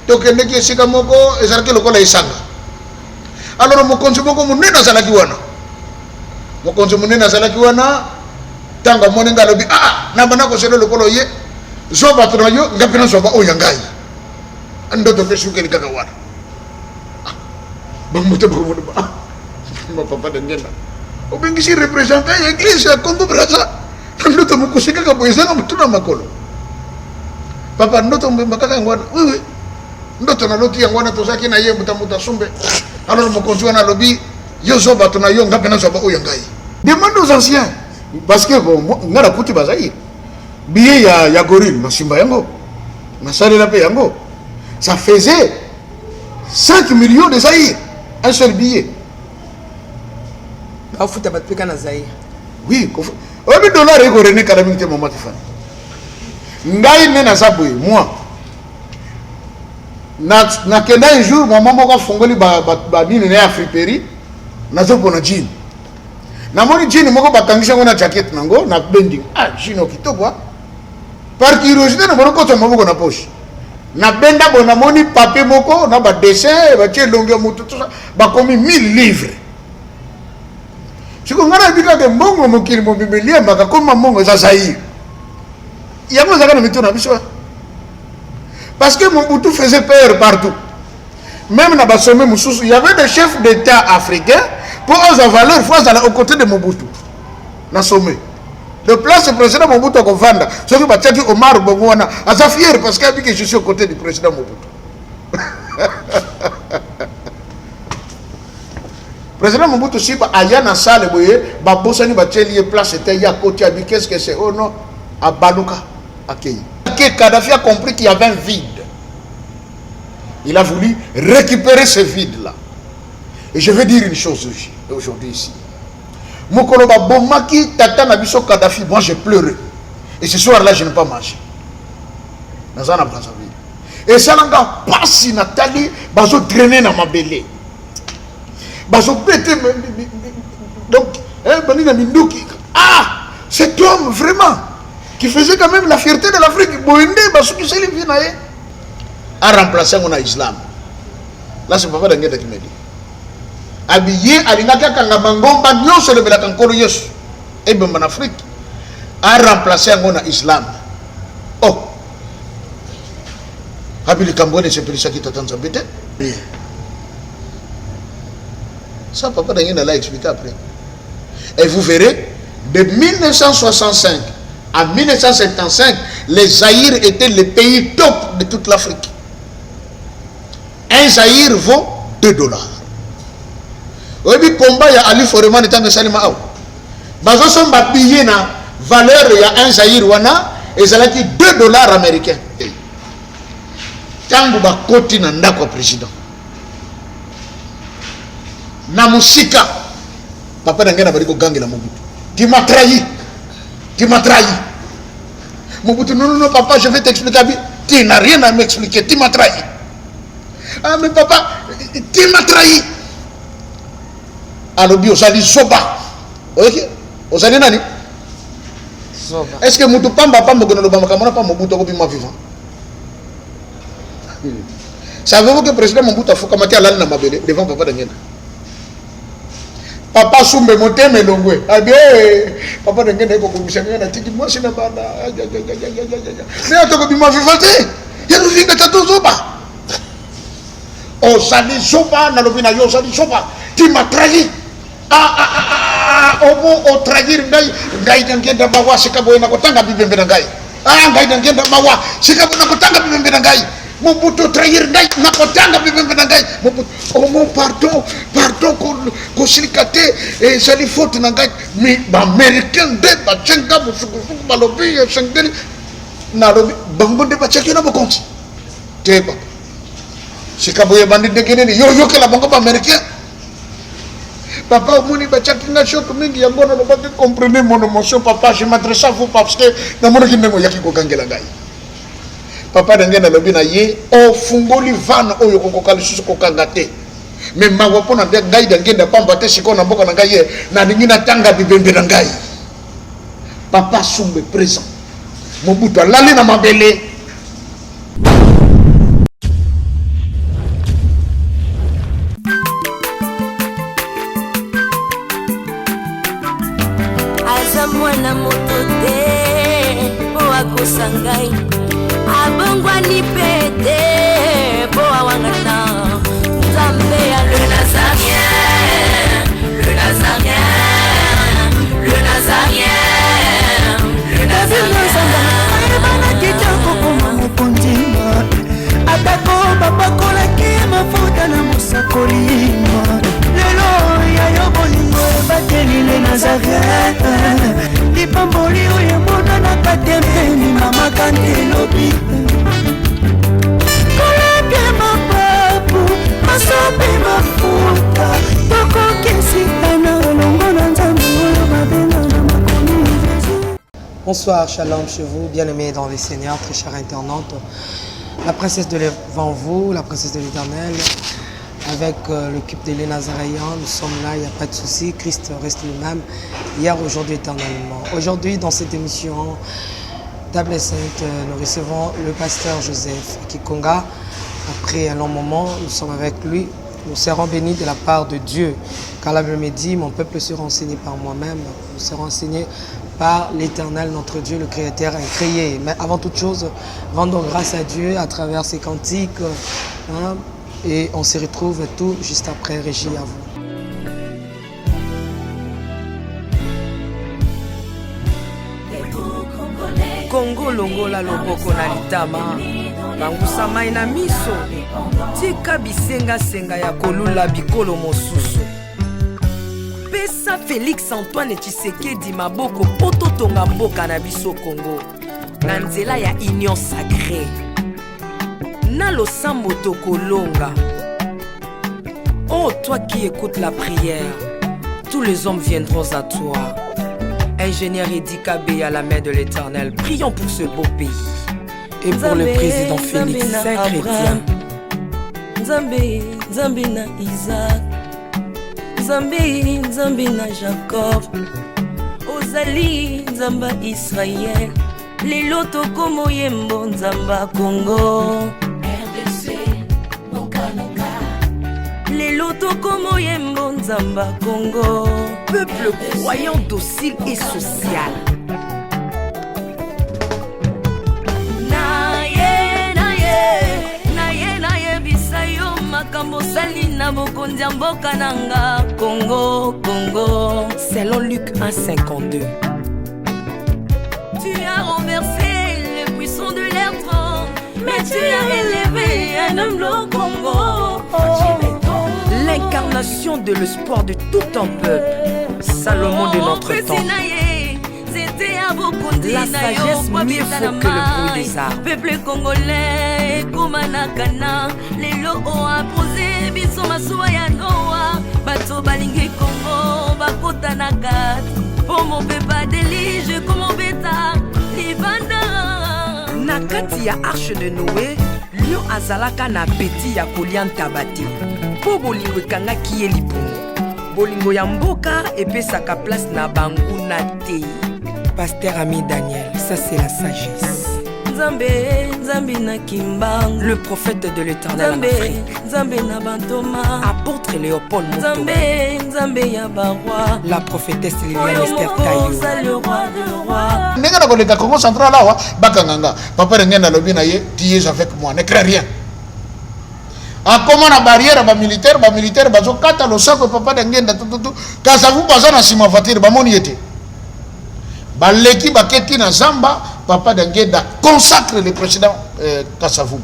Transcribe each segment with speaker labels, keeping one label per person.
Speaker 1: tokende ki esika moko ezalaki lokola esanga. Alors mokonzi moko munene azalaki wana. Mokonzi munene azalaki wana tanga moni ngalobi na bana ko selo lokolo ye zo bato na yo ngapena zo ba oya ngai. Ndoto keshuke ni kaka wana. Bamuto ba. Ma papa dengena. Obengisi representant ya église ya Congo Brazza. Ndoto mukusika ka boyezanga mutuna makolo. Papa ndoto mbakaka ngwana. Oui. Ndoto na loti ya ngwana tozaki na ye mutamuta sumbe. Alors mokonzi wana lobi yo zo bato na yo ngapena zo ba oya ngai. Demande aux anciens parce que bon ngara kuti bazaïr. Billet ya gorille na simba yango. Na salela pe yango. Ça faisait 5 millions de Zaïr. Un seul billet. Oui, $1 dollar et René Kalamite Maman Tifani. Ngai ne na saboué, moi. Na kenda un jour, maman m'a fongoli ba bine ne Afriperi, na zopo na jean. Na moni jean moko bakangisha ngona jacket nango na bending. Jean okitoko. Par curiosité na moko to maboko na poche. Na benda bona moni papier moko na ba dessin ba tie longue mutu tout ça ba komi 1000 livres. Siko ngana bika ke mbongo mokili mo bibelia maka koma mbongo za Zaïre. Yango zaka na mituna biso. Parce que Mobutu faisait peur partout. Même dans le sommet Moussous, il y avait des chefs d'État africains pour aux valeurs fois aux côtés de Mobutu. Dans le sommet. Le place président Mobutu à Vanda. Ce qui va dire Omar Bogouana. À sa fière parce qu'il a dit que je suis aux côtés du président Mobutu. Président Mobutu, si il y a une salle, vous voyez, Babosani va lié place, c'était il y a côté, qu'est-ce que c'est? Oh non, à Balouka, à Kéi. Kadhafi a compris qu'il y avait un vide. Il a voulu récupérer ce vide-là. Et je vais dire une chose aujourd'hui ici. Mokoloba Bomaki, Tata Nabiso Kadhafi, moi j'ai pleuré. Et ce soir-là, je n'ai pas mangé. Dans un Brazzaville. Et ça n'a pas si Nathalie, bazo traîner dans ma belée. Bazo pété. Donc, cet homme vraiment, qui faisait quand même la fierté de l'Afrique, Boende, Basouki Selivinae, a remplacé mon islam. Là, c'est papa d'Angeta qui m'a dit. Habillé à l'Inaka Kangamangomba, non seulement la Kankoro Yes, et bien en Afrique, a remplacé mon islam. Oh, Habili Kambone, c'est pour ça qui t'attend ça, peut-être. Ça, papa d'Angeta l'a expliqué après. Et vous verrez, de 1965 à 1975, les Zaïre étaient le pays top de toute l'Afrique. Un Zaïre vaut $2. Oui, combat, il y a Ali Foreman et Tango Salima Aou. Bazo sont billets na valeur, il y a un Zaïre wana, et ça a dit $2 américains. Tango ba koti na ndako président. Na musika. Papa n'engena bari ko gangi la Mobutu. Tu m'as trahi. Tu m'as trahi. Mobutu, non, papa, je vais t'expliquer. Tu n'as rien à m'expliquer. Tu m'as trahi. Ah, mais papa, tu m'as trahi. Alors, bio, ça dit soba. Ok? Vous savez, nani? Soba. Est-ce que Moutou Pamba, pas Mogono, le Bamakamana, pas Mobutu, Obima vivant? Savez-vous que le président Mobutu a fait comme à l'âne Mabele devant papa Daniel? Papa Soumbe monté mais longwe. Ah bien, papa Daniel est comme missionnaire. Il dit moi c'est la bande. Mais attends que tu m'as fait voter. Il y a une vie que tu as tout soba. Oh sali soba, nalobina yo sali soba. Tu m'as trahi. Au trahir ngai ngenda bawa sikabo na kotanga bibembe ngai. Ngai ngenda bawa sikabo na kotanga bibembe ngai. Mobutu trahir ngai na kotanga bibembe ngai. Mobutu oh mon pardon ko silikate et sali faute ngai mi ba américain de ba chenga musuku balobi sengeli na lobi bango de ba chekina bo konti. Teba. Sikabo ye bandit de keneni yo ke la bango ba américain. Papa, vous n'avez pas de choc, mais il y a bon, comprenez mon émotion, papa, je m'adresse à vous parce que dans mon équipe, il y a qui kokangela gai. Papa, dans le lobby, oh, fungoli van, oh, yo kokali susu kokangate. Mais ma wapona de gai dans le pambate, si qu'on a beaucoup d'angaye, n'a n'ingina tanga bibembe d'angaye. Papa, sombe présent. Mobutu, l'allée na ma belle.
Speaker 2: elobi kolabye mapapu masope mafuta tokokesika na olongo na nzambe oyo babenga na makomi Jésus.
Speaker 3: Bonsoir, shalom chez vous, bien-aimés dans les Seigneurs, très chers internautes. La princesse de devant vous, la princesse de l'Éternel, avec l'équipe de les Nazaréens, nous sommes là, il n'y a pas de souci, Christ reste le même, hier, aujourd'hui, éternellement. Aujourd'hui, dans cette émission Table Sainte, nous recevons le pasteur Joseph Kikonga. Après un long moment, nous sommes avec lui, nous serons bénis de la part de Dieu. Car la Bible me dit, mon peuple sera enseigné par moi-même, nous serons enseignés par l'Éternel, notre Dieu, le Créateur incréé. Mais avant toute chose, rendons grâce à Dieu à travers ces cantiques. Hein, et on se retrouve tout juste après. Régie à vous.
Speaker 4: Congo longola loboko na litama bangusa mai na miso tika bisenga senga ya kolula bikolo mosusu pesa Félix Antoine Tshisekedi maboko poto tonga mboka na biso Congo na nzela ya union sacrée na losambo tokolonga. Oh toi qui écoutes la prière, tous les hommes viendront à toi. Ingénieur Edi Kabé à la main de l'Éternel, prions pour ce beau pays et pour le président Félix Saint-Chrétien.
Speaker 2: Nzambe, Nzambe na Isaac, Nzambe, Nzambe na Jacob, Ozali, Nzamba Israël, lelo tokomo yembo Nzamba Congo, RDC, Mokananga, lelo tokomo yembo Nzamba Congo.
Speaker 4: Peuple croyant docile et social.
Speaker 2: Naye, naye, naye, naye, bisayo makambo sali na bokonzi ya mboka nanga Congo, Congo.
Speaker 4: Selon Luc 1,52.
Speaker 2: Tu as renversé le puissant de l'air trône, mais tu as élevé un homme au Congo.
Speaker 4: L'incarnation de l'espoir de tout un peuple. Salomon de notre temps. La sagesse mieux faut que le bruit des arbres.
Speaker 2: Peuple congolais, Komanakana, les lots ont imposé, biso masuwa ya Noa, bato balingi Congo, bakota na kati, pour mon peuple délige, comme mon bêta, Livanda.
Speaker 4: Na kati ya arche de Noé, lion azalaka na peti ya kolia ntabate. Po bolingo ekangaki ye lipungu. Bolingo ya mboka epesaka place na banguna te. Pasteur Ami Daniel, ça c'est la sagesse.
Speaker 2: Nzambe, Nzambe na Kimbangu,
Speaker 4: le prophète de l'Éternel en Afrique.
Speaker 2: Nzambe na Bantoma,
Speaker 4: apôtre Léopold Moto.
Speaker 2: Nzambe, Nzambe ya baroi,
Speaker 4: la prophétesse Liliane Esther Tayo.
Speaker 2: Le roi de roi.
Speaker 1: Nenga na koleka Congo central awa bakanganga. Papa ngenda lobi na ye, tu es avec moi, ne crains rien. A comment la barrière militaire bazo kata lo sako papa ngenda tututu kasavu baza na sima voiture ba moni était. Ba leki baketi na zamba papa ngenda consacre le président Kasavu.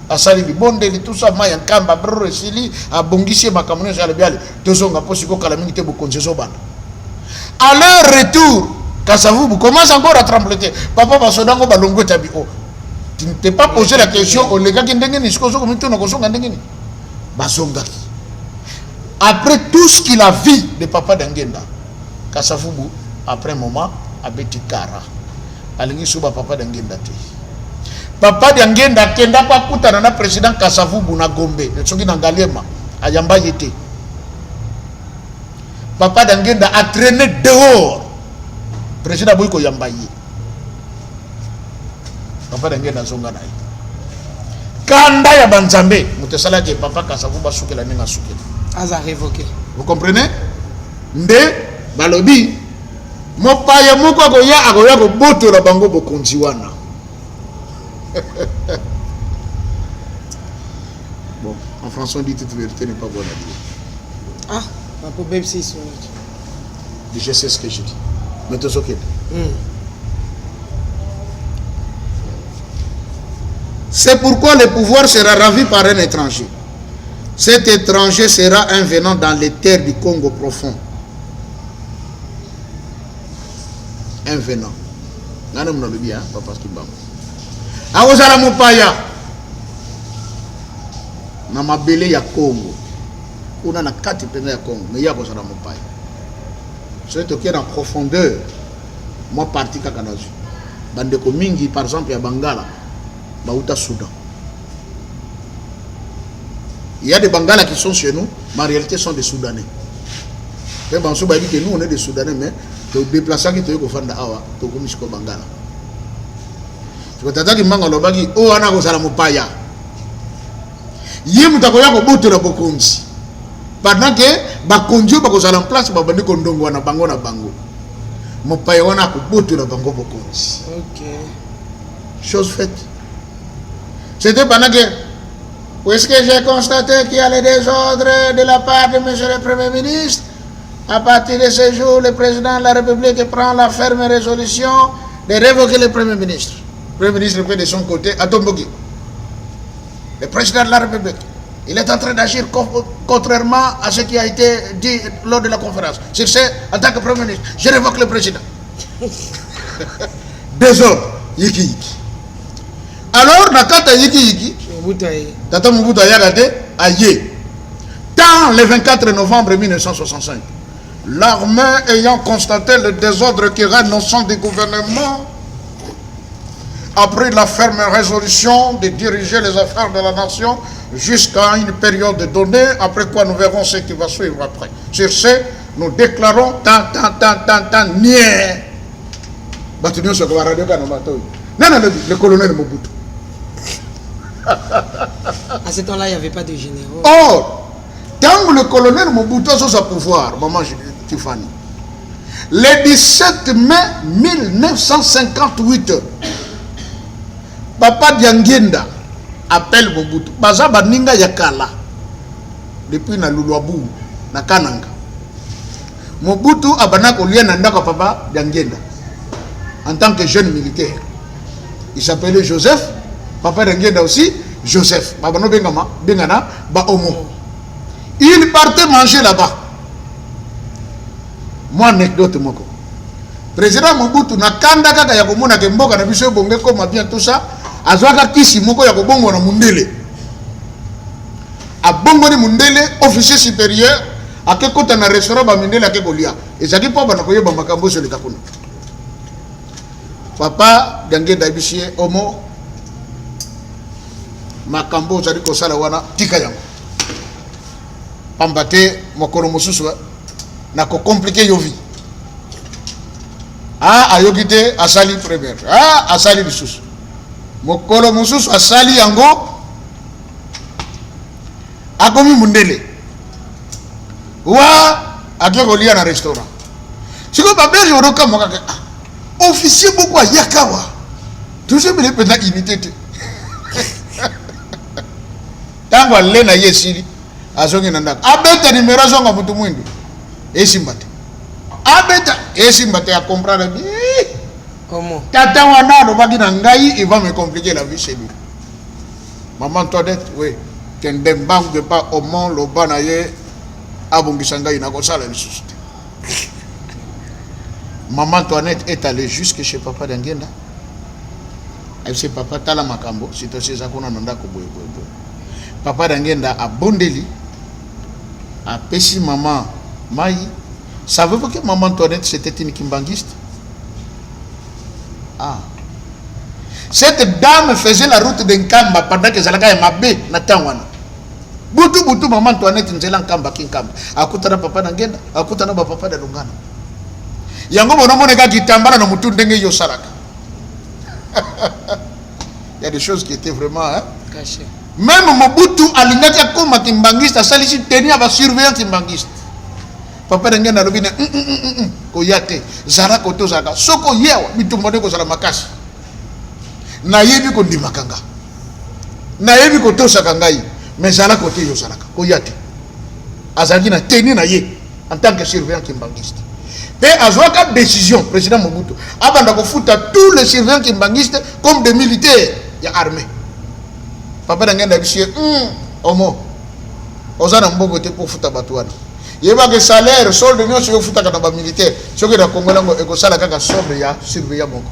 Speaker 1: Asali libonde li tout ça maya kamba bro sili abongisi makamune za lebiale tozonga posiko kala mingi te bokonzezo bana. À leur retour Kasavu commence encore à trembler. Papa basodango balongo tabi o. Tu ne t'es pas posé la question au lega kindengeni sikozo komito na kosonga ndengeni bazongaki. Après tout ce qu'il a vu de papa d'Angenda Kasavubu après un moment abeti kara alingi suba papa d'Angenda te papa d'Angenda kenda pa kutana na président Kasavubu na Gombe soki na Ngaliema ayamba yete papa d'Angenda a traîné dehors président Boyko yamba yi papa d'Angenda zonga na yi kanda ya banzambe mutesala ke papa Kasavubu basukela ninga sukela
Speaker 3: Aza révoqué.
Speaker 1: Vous comprenez? Nde balobi mopaya moko akoya ko boto la bango bokonzi wana. Bon, en français on dit toute vérité n'est pas bonne à dire.
Speaker 3: Ah, ma pauvre bébé c'est ça.
Speaker 1: Je sais ce que je dis. Mais tu es ok. C'est pourquoi le pouvoir sera ravi par un étranger. Cet étranger sera un venant dans les terres du Congo profond. Un venant. akozala mopaya na mabele ya Congo kuna na kati pena ya Congo mais ya akozala mopaya soki tokie na profondeur moi parti kaka nazwi bandeko mingi par exemple ya Bangala bauta Soudan. Il y a des Bangala qui sont chez nous mais en réalité sont des Soudanais. Mais bon, on dit que nous on est des Soudanais mais les déplacés qui te font awa to komi siko Bangala. Je t'attends que manga lobaki o ana kozala mopaya. Yemu takoya ko botela bokonzi. Pendant que bakonjo bakozala en place babandi ko ndongo na bango na bango. Mopaya wana ko botela bango bokonzi.
Speaker 3: Ok.
Speaker 1: Chose faite. C'était pendant que puisque j'ai constaté qu'il y a les désordres de la part de monsieur le Premier ministre, à partir de ce jour, le président de la République prend la ferme résolution de révoquer le Premier ministre. Le Premier ministre fait de son côté à Tombogi. Le président de la République, il est en train d'agir contrairement à ce qui a été dit lors de la conférence. Sur ce, en tant que Premier ministre, je révoque le président. Désordre, yiki yiki. Alors, Nakata yiki yiki, Tata Mobutu a yagade, aïe. Tant le 24 novembre 1965, l'armée ayant constaté le désordre qui règne au sein du gouvernement, a pris la ferme résolution de diriger les affaires de la nation jusqu'à une période donnée, après quoi nous verrons ce qui va suivre après. Sur ce, nous déclarons niais. Le colonel Mobutu.
Speaker 3: À ce temps-là, il n'y avait pas de généraux.
Speaker 1: Or, tant le colonel Mobutu a son pouvoir, maman Tiffany, le 17 mai 1958, Papa Diangenda appelle Mobutu. Baza baninga yakala depuis na Luluabu na Kananga. Mobutu abana kolia na ndako Papa Diangenda en tant que jeune militaire. Il s'appelait Joseph. Papa Diangenda aussi Joseph. Babano bengama bengana ba Omo. Il partait manger là-bas. Moi anecdote moko. Président Mobutu na kanda kaka ya komona ke mboka na biso bonge koma bien tout ça. Azwaka kisi moko ya kobongo na mundele. Abongo ni mundele officier supérieur akekota na restaurant ba mundele akekolia. Ezaki pa bana koyeba makambo so lekakuna. Papa Diangenda bisie Omo makambo zali ko sala wana tika yango. Pambate mokolo mosusu na ko compliquer yo vie. Ah ayokite asali premier. Ah asali bisusu. Mokolo mususu asali yango akomi mundele. Wa akeko lia na restaurant. Siko babé joroka mokaka. Officier beaucoup ayakawa. Toujours bile pena imité. Tango le na yesili azongi na ndako. Abeta numéro zonga mutu mwindu. Esimbate. Abeta esimbate a comprendre bien.
Speaker 3: Comment?
Speaker 1: Tata wana lobaki na ngai, il va me compliquer la vie chez lui. Maman Toadette, oui. Kendembang de pas au monde loba na ye abongisa ngai na kosala lisusu. Maman Toinette est allée jusque chez Papa Diangenda. Elle sait Papa tala makambo, si to seza kona nanda ko boye boye. Papa Diangenda a bondeli a pesi maman Mai. Savez-vous que Maman Toinette c'était une kimbangiste? Ah. Cette dame faisait la route d'Nkamba pendant que Zalaka est mabé na tangwana. Butu butu Maman Toinette nzela Nkamba kinkamba. Akutana Papa Diangenda, akutana ba Papa de Lungana. Yango bono moneka kitambala na mutu ndenge yo salaka. Il y a des choses qui étaient vraiment
Speaker 3: Cachées.
Speaker 1: Même Mobutu alingaka koma kimbangiste salisi tenir ba surveillant kimbangiste. Papa Diangenda lobine ko yate zara ko to zaka soko yewa bitumone ko sala makasi. Na yebi ko ndimakanga. Na yebi ko to saka ngai mais zara ko te yo salaka ko yate. Azaki na tenir na ye en tant que surveillant kimbangiste. Et azwaka décision président Mobutu abanda ko futa tous les surveillants kimbangistes comme des militaires ya armée. Papa Diangenda bisie Omo ozana mbongo te pour futa batwana. Yeba que salaire solde nyo so futa kana ba militaire so que da Congo lango eko sala kaka solde ya surveillant moko.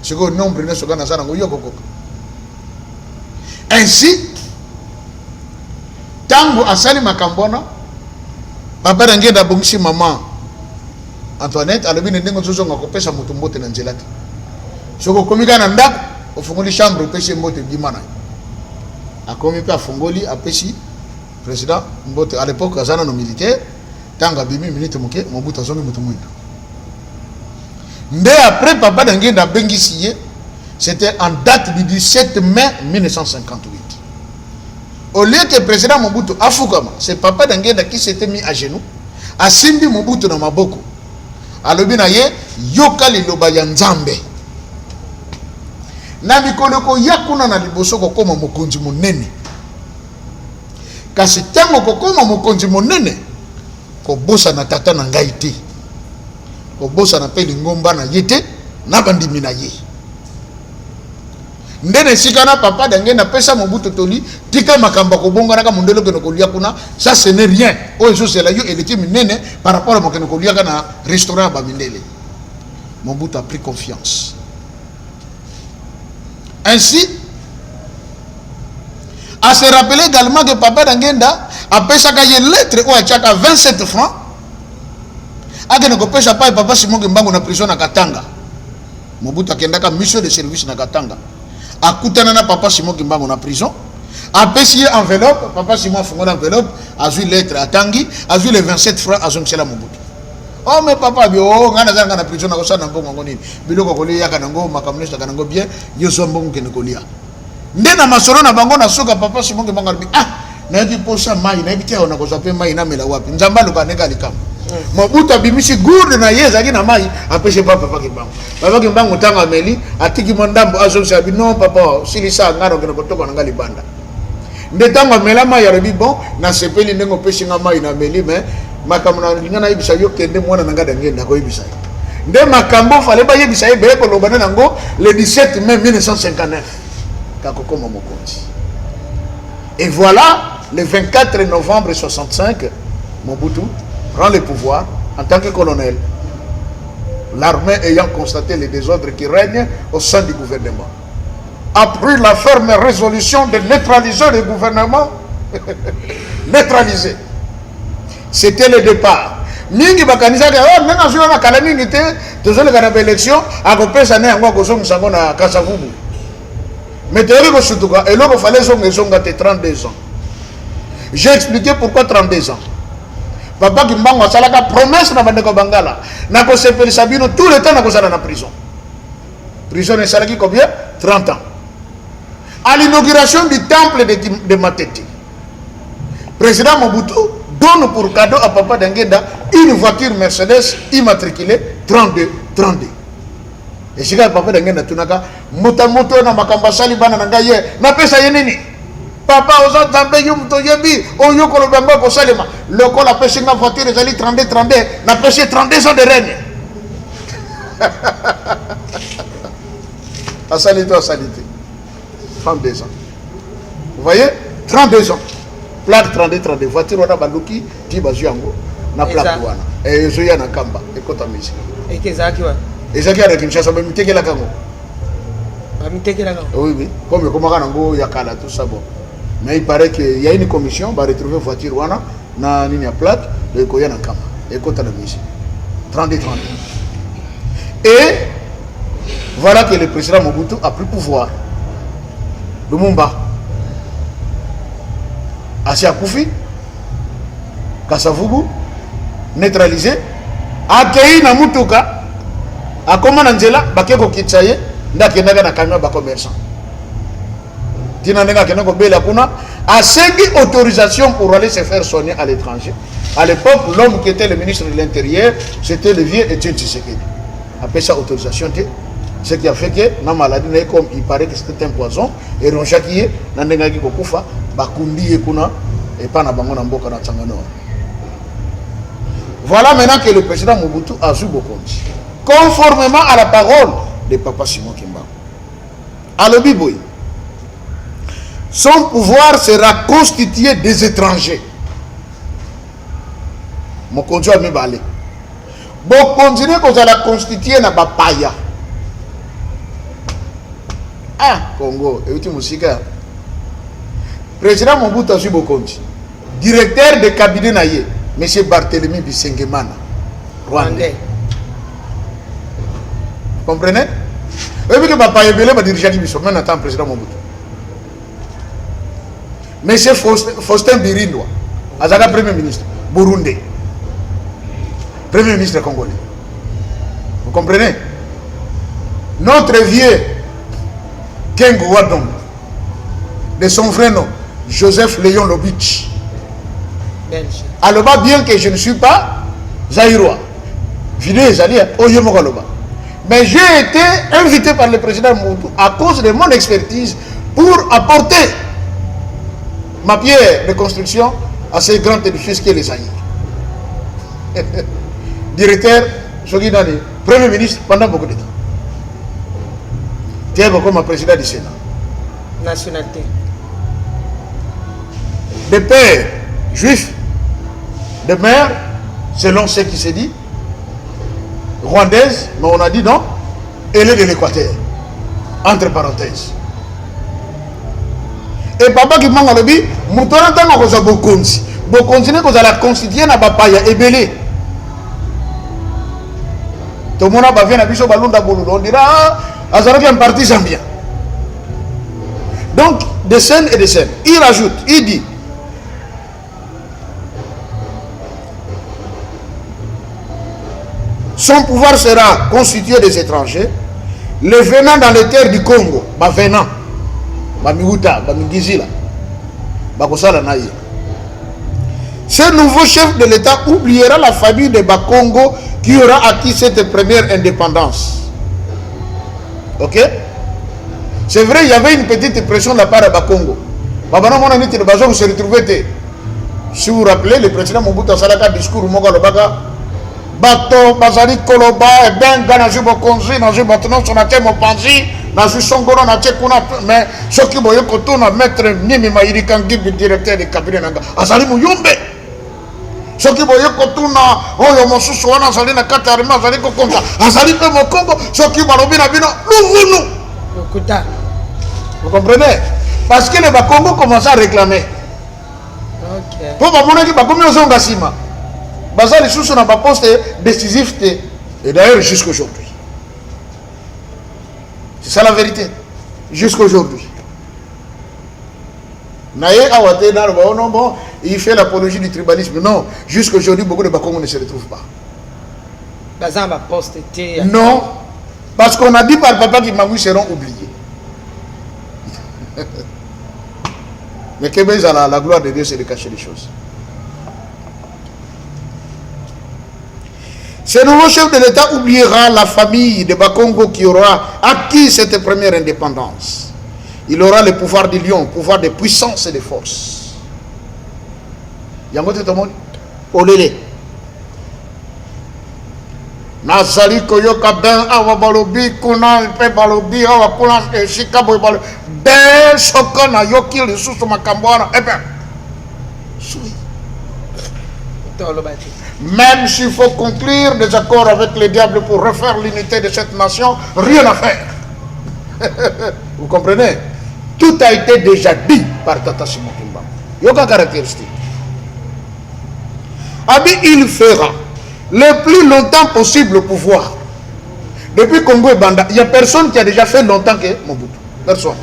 Speaker 1: C'est que nombre ne soit dans un ainsi, tango asali makambona, papa d'Angenda bongisi maman Antoinette, alobi ndengo zozo ngakopesa mutu mbote na nzela te. Soko komika na ndako, ofungoli chambre opesi mbote bimana. Akomi pe afungoli apesi président mbote à l'époque azana no militaire, tanga bimi minute moke Mobutu azongi mutu mwindo. Nde après papa d'Angenda bengisi ye, c'était en date du 17 mai 1958. Au lieu que le président Mobutu afukama, c'est papa d'Angenda qui s'était mis à genoux, a simbi Mobutu na maboko. Alobi na ye yoka liloba ya Nzambe. Na mikolo ko yakuna na liboso ko koma mokonzi monene. Kasi tango ko koma mokonzi monene ko bosa na tata na ngai te. Ko bosa na pe lingomba na yete na bandimi na ye. Ndene sikana papa d'Angenda pesa Mobutu toli tika makamba ko bonga naka mondelo ke no kolia kuna, ça ce n'est rien. O eso c'est la yo eliti minene par rapport à mo ke no kolia kana restaurant ba mindele. Mobutu a pris confiance. Ainsi, à se rappeler également que papa d'Angenda a pesa ka ye lettre ou a chaka 27 francs. Ake no ko pesa pa papa Simon Kimbangu na prison na Katanga. Mobutu akendaka mission de service na Katanga. Akutana na papa Simon Kimbangu na prison, a payé enveloppe, papa Simon fongo enveloppe, a vu lettre à Tangi, a vu les 27 francs à Zongsela Mobutu. Oh mais papa bio ngana zanga na prison na kosa na mbongo ngoni biloko kolia kanango makamnesta kanango bien yoso mbongo kenekolia. Ndena masoro na bango na soka papa Simon Kimbangu bi na yaki posa mai na yaki tia na kosa pe mai na mela wapi nzamba lukaneka likama. Mobutu abimisi gourde na yeza ki na mai apeshe papa Kimbangu. Papa Kimbangu tanga meli atiki mondambo azonsa bi non papa silisa ngaro kena kotoka ngali banda. Ndetanga mela mai arabi bon na sepeli ndengo peshi nga mai na meli mais makamuna lingana ibisa yo kende mwana nanga d'Angenda ko ibisa. Nde makambo fale ba yebisa ye be ko lobana nango le 17 mai 1959 kakokoma mokonzi. Et voilà le 24 novembre 65 Mobutu prend le pouvoir en tant que colonel, l'armée ayant constaté les désordres qui règnent au sein du gouvernement, a pris la ferme résolution de neutraliser le gouvernement. Neutraliser. C'était le départ. Mingi bakanisa ke nanga zwa na kala mingi te tozole kana élection akopesa na yango kozonga sango na Kasavubu. Mais théorie ko sutuka et loko fallait zonga te 32 ans. J'ai expliqué pourquoi 32 ans. Papa Kimbangu asalaka promesse na bandeko Bangala na ko sepelisa bino tout le temps na kozala na prison. Prison est salaki combien 30 ans. À l'inauguration du temple de Matete, président Mobutu donne pour cadeau à papa d'Angenda une voiture Mercedes immatriculée 32. Et si papa d'Angenda tunaka moto na makamba sali bana na ngaye na pesa yenini papa oza tambe yum to yebi o yoko lo bamba ko salema loko la pesa nga voiture ezali 32 na pesa 32 ans de règne. Asalito 32 ans. Vous voyez 32 ans. Plaque 32 voiture wana baluki ti bazuango na plaque wana et zoya na kamba ekota misi
Speaker 3: et kezaki wa
Speaker 1: ezaki ya Kinshasa ba mitekela kango
Speaker 3: ba mitekela kango
Speaker 1: oui comme kana ngo ya kala tout ça bon mais il paraît qu'il y a une commission va retrouver voiture wana na nini ya plaque et koya na kamba ekota na misi 32. Et voilà que le président Mobutu a pris pouvoir. Lumumba Asia Koufi Kasavubu neutralisé accueilli na mutuka akoma na nzela bakeko kitsaye ndakendaka na camion ba commerçant dina nenga kenako bela kuna asengi autorisation pour aller se faire soigner à l'étranger. À l'époque l'homme qui était le ministre de l'Intérieur c'était le vieux Etienne Tshisekedi. Après sa autorisation ce qui a fait que na maladie comme il paraît que c'était un poison et ronjaki na nenga ki kokufa bakundi kuna et pas na bango na mboka na Tsangano. Voilà maintenant que le président Mobutu a joué Bokonzi conformément à la parole de papa Simon Kimbangu. À l'Obiboy, son pouvoir sera constitué des étrangers. Mokonzi a mis balé. Bokonzi ne kozala constitué na bapaya. Ah, Congo, et tu Moussika. Président Mobutu a suivi Bokonji. Directeur de cabinet Naye, M. Barthélemy Bisengemana, Rwandais. Vous comprenez? Et puis que Papa Ebele va diriger l'Ibisson, maintenant attend président Mobutu. M. Faustin Birindwa, Azaka Premier ministre, Burundi. Premier ministre congolais. Vous comprenez? Notre vieux Kengo Wadong, de son vrai nom, Joseph Léon Lobitch.
Speaker 3: Belge.
Speaker 1: Alors, bien que je ne suis pas Zaïrois, mais j'ai été invité par le président Mobutu à cause de mon expertise pour apporter ma pierre de construction à ces grands édifices qu'est les Zaïre. Directeur, Premier ministre pendant beaucoup de temps. Tiens, comme président du Sénat.
Speaker 3: Nationalité.
Speaker 1: De père juif, de mère, selon ce qui s'est dit, rwandaise, mais on a dit non, elle est de l'Équateur, entre parenthèses. Et papa qui m'a dit, mon temps on a Bokonzi. Bokonzi n'est qu'on a la constituer na bapaya ebele. Tout le monde a bien habitué au ballon d'Aboulou. On dira, Azaraki est un parti zambien. Donc, des scènes et des scènes. Il rajoute, il dit, son pouvoir sera constitué des étrangers, les venant dans les terres du Congo, venant, Miguta, Mingizila, Bakosala Naye. Ce nouveau chef de l'État oubliera la famille de Bakongo qui aura acquis cette première indépendance. Ok? C'est vrai, il y avait une petite pression de la part de Bakongo. Babana mon ami, le bateau se retrouvait. Si vous vous rappelez, le président Mobutu a fait un discours au Baga. Bato, Bazali Koloba, et ben, Ganaji Bokonzi, Naji Batonon, son athème au Panzi, Naji Songoro, Naji Kuna, mais ce qui voyait que tout na maître Nimi Maïri Kangi, le directeur du cabinet Nanga, Azali Mouyombe. Ce qui voyait que tout na, oh, Yomosu Soana, Azali na Katarima, Azali Kokonza, Azali Mokongo, ce qui Balobi Nabino, nous. Vous comprenez? Parce que les Bakongo commençaient à réclamer.
Speaker 3: Ok.
Speaker 1: Pour Bamouna qui Bakomi aux Ongasima. Bazali sous son poste décisif et d'ailleurs jusqu'aujourd'hui. C'est ça la vérité. Jusqu'aujourd'hui. Naye Awate non bon, il fait l'apologie du tribalisme. Non, jusqu'aujourd'hui, beaucoup de Bakongo ne se retrouvent pas.
Speaker 3: Bazamba poste était.
Speaker 1: Non, parce qu'on a dit par papa qu'ils Mamou seront oubliés. Mais Québec, à la gloire de Dieu, c'est de cacher les choses. Ce nouveau chef de l'État oubliera la famille de Bakongo qui aura acquis cette première indépendance. Il aura le pouvoir du lion, le pouvoir de puissance et de force. Yangote Tomoni, Olele. Nazali Koyoka Ben Awa Balobi, Kuna Pe Balobi, Awa Kuna Chicago Balobi, Ben Sokana Yoki, le sous Makambouana, eh bien, soui. Même s'il faut conclure des accords avec les diables pour refaire l'unité de cette nation, rien à faire. Vous comprenez? Tout a été déjà dit par Tata Simon Kimba. Il y a aucune caractéristique. Abi, il fera le plus longtemps possible le pouvoir. Depuis Congo et Banda, il n'y a personne qui a déjà fait longtemps que Mobutu. Personne.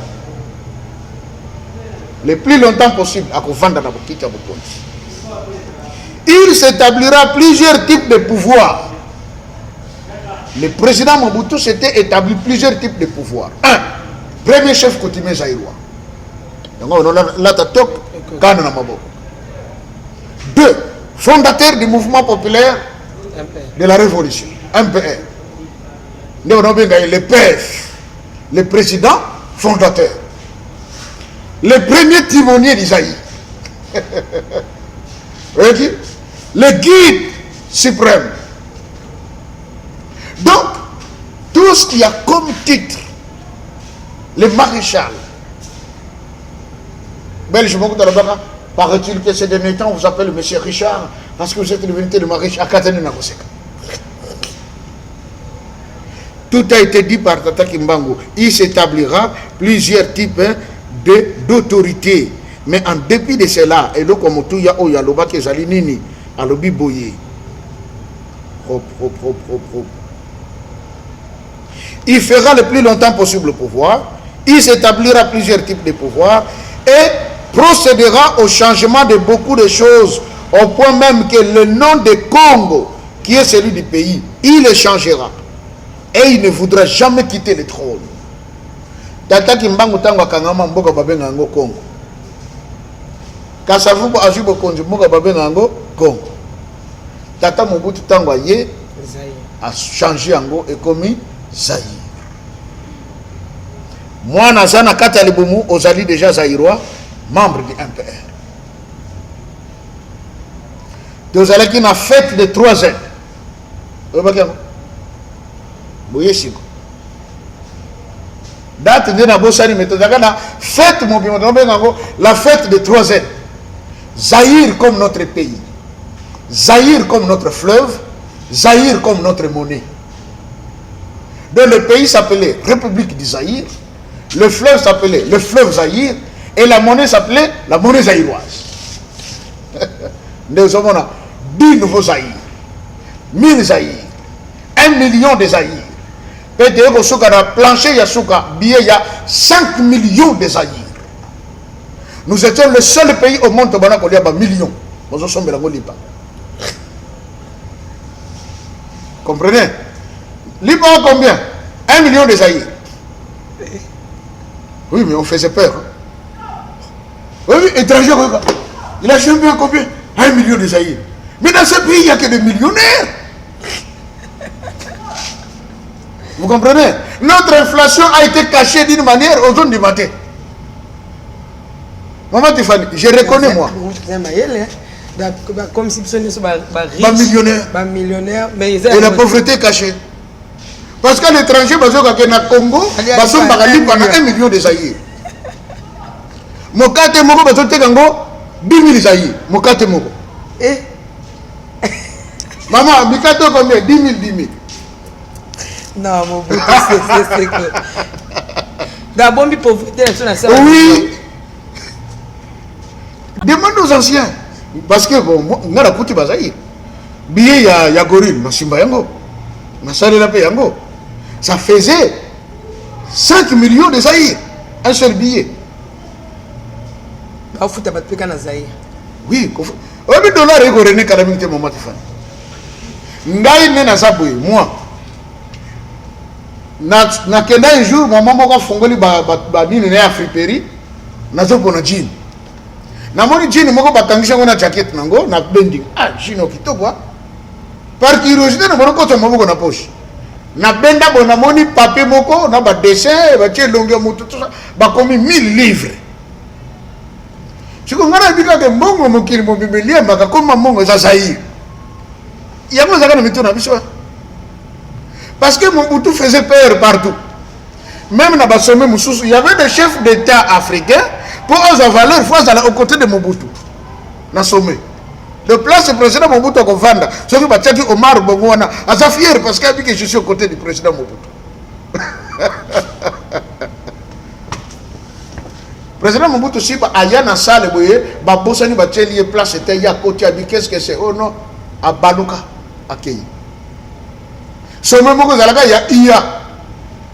Speaker 1: Le plus longtemps possible à Kovanda Nabokita Bokonzi. Il s'établira plusieurs types de pouvoirs. Le président Mobutu s'était établi plusieurs types de pouvoirs. Un, premier chef coutumier zaïrois. Deux, fondateur du mouvement populaire de la révolution. MPR. Le père, le président fondateur. Le premier timonier d'Isaïe. Le guide suprême. Donc, tout ce qu'il y a comme titre, le maréchal. Belge, paraît-il que ces derniers temps, on vous appelle monsieur Richard, parce que vous êtes devenu le maréchal à Katane Nagoseka. Tout a été dit par Tata Kimbangu. Il s'établira plusieurs types d'autorité. Mais en dépit de cela, et là comme tout ya oya loba ke zali nini alobi boye. Hop. Il fera le plus longtemps possible le pouvoir. Il s'établira plusieurs types de pouvoirs et procédera au changement de beaucoup de choses, au point même que le nom de Congo, qui est celui du pays, il le changera. Et il ne voudra jamais quitter le trône. Tata Kimbangu tango kangama mboka babenga ngo Congo. Kasavubu ajubo konjo mboka babenga ngo Congo. Tata Mobutu tango ye a changé ngo et commis Zaïre. Moi Nazana Kata Libumu ozali déjà Zaïrois, membre du MPR. Vous allez qui na fête de 3 ans. Boyesiko. Date de Nabosani méthode na fête la fête de 3 ans. Zaïre comme notre pays. Zaïre comme notre fleuve. Zaïre comme notre monnaie. Donc le pays s'appelait République du Zaïre. Le fleuve s'appelait le fleuve Zaïre. Et la monnaie s'appelait la monnaie zaïroise. Nous avons 10 nouveaux Zaïre. 1000 Zaïre. 1 million de Zaïre. Peut-être que sur le plancher, il y a 5 millions de Zaïre. Nous étions le seul pays au monde où il y a millions. Nous sommes là. Comprenez? Liban combien? 1 million de Zaïre. Oui, mais on faisait peur. Oui, étranger, il a jamais bien combien? 1 million de Zaïre. Mais dans ce pays, il n'y a que des millionnaires. Vous comprenez? Notre inflation a été cachée d'une manière aux zones du matin. Maman Tiffany, je reconnais moi.
Speaker 3: Comme si ce
Speaker 1: pas millionnaire.
Speaker 3: Mais
Speaker 1: et la pauvreté cachée. Parce qu'à l'étranger, au Congo, il y a 1 million de Zaïre. Mokate Moko, 10 000 Zaïre. Mokate Moko. Maman, Mikato combien? 10 000.
Speaker 3: Non, mon but, c'est que. D'abord, il pauvreté,
Speaker 1: oui. Demande aux anciens. Parce que, bon, on a la pouti bazaïr. Billet, il y a gorille, Masimba Yango. Massale la paix Yango. Ça faisait 5 millions de Zaïre. Un seul billet. Oui. On a dollar et René Kalamite Maman Tiffany. Ndaï Nena Zaboué, moi. Na kenda un jour maman moko fongoli ba nini na Afriperi nazo pona jean na moni jean moko bakangisha ngona jacket nango na bending jean okitoko par curiosité na moko to moko na poche na benda bona moni papier moko na ba dessin ba tie longue mutu tout ça ba komi 1000 livres siko ngana bika ke mbongo mokili mo bibelia maka koma mbongo za Zaïre yango zakana mituna biso. Parce que Mobutu faisait peur partout. Même dans le sommet, il y avait des chefs d'État africains pour eux avaler une fois aux côtés de Mobutu. Dans le sommet. Le place du président Mobutu à Kovanda. Ce qui m'a dit Omar Bongoana. À sa fière parce qu'il a dit que je suis aux côtés du président Mobutu. Président Mobutu, si il y a une salle, il y a une place, il y a un côté, qu'est-ce que c'est? Oh non, à Baluka, à Kenya. Il y a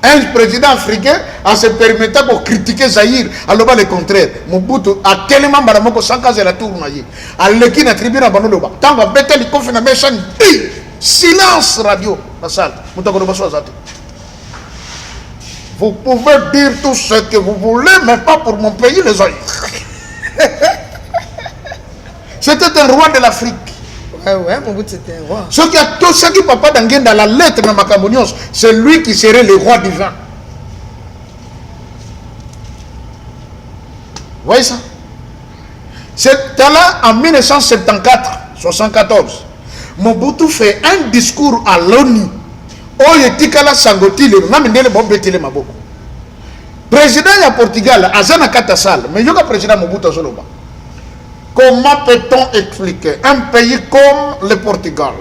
Speaker 1: un président africain en se permettant pour critiquer Zaïre, alors le contraire. Mobutu a tellement de sans caser la tour. À l'équipe de la tribune à Banoloba. Tant que Betel est confiné, silence radio. La salle. Vous pouvez dire tout ce que vous voulez, mais pas pour mon pays, les Zaïre. C'était un roi de l'Afrique.
Speaker 3: Ouais, mon bout c'était un roi.
Speaker 1: Ce qui a tout ce qui papa d'Anguien dans la lettre de Macamonios, c'est lui qui serait le roi divin. Vous voyez ça? C'est là en 1974, Mobutu fait un discours à l'ONU. Oyetikala Sangoti, le Namindele Bobetele Maboko. Président du Portugal, Azana Katasal, mais il y a président Mobutu Zoloba. Comment peut-on expliquer un pays comme le Portugal,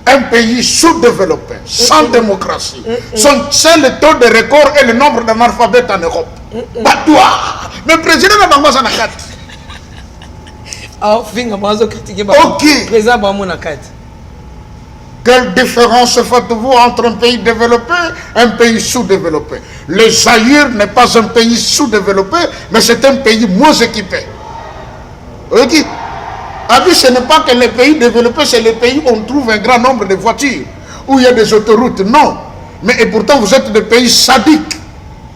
Speaker 1: un pays sous-développé, sans démocratie. C'est le taux de record et le nombre d'analphabètes en Europe. Batoua. Mais président n'a pas na carte.
Speaker 3: Ah, finga bazo critiquer
Speaker 1: Ok.
Speaker 3: président ba na carte.
Speaker 1: Quelle différence faites-vous entre un pays développé et un pays sous-développé? Le Zaïre n'est pas un pays sous-développé, mais c'est un pays moins équipé. Ok? Abi, ce n'est pas que les pays développés, c'est les pays où on trouve un grand nombre de voitures, où il y a des autoroutes. Non. Mais et pourtant, vous êtes des pays sadiques.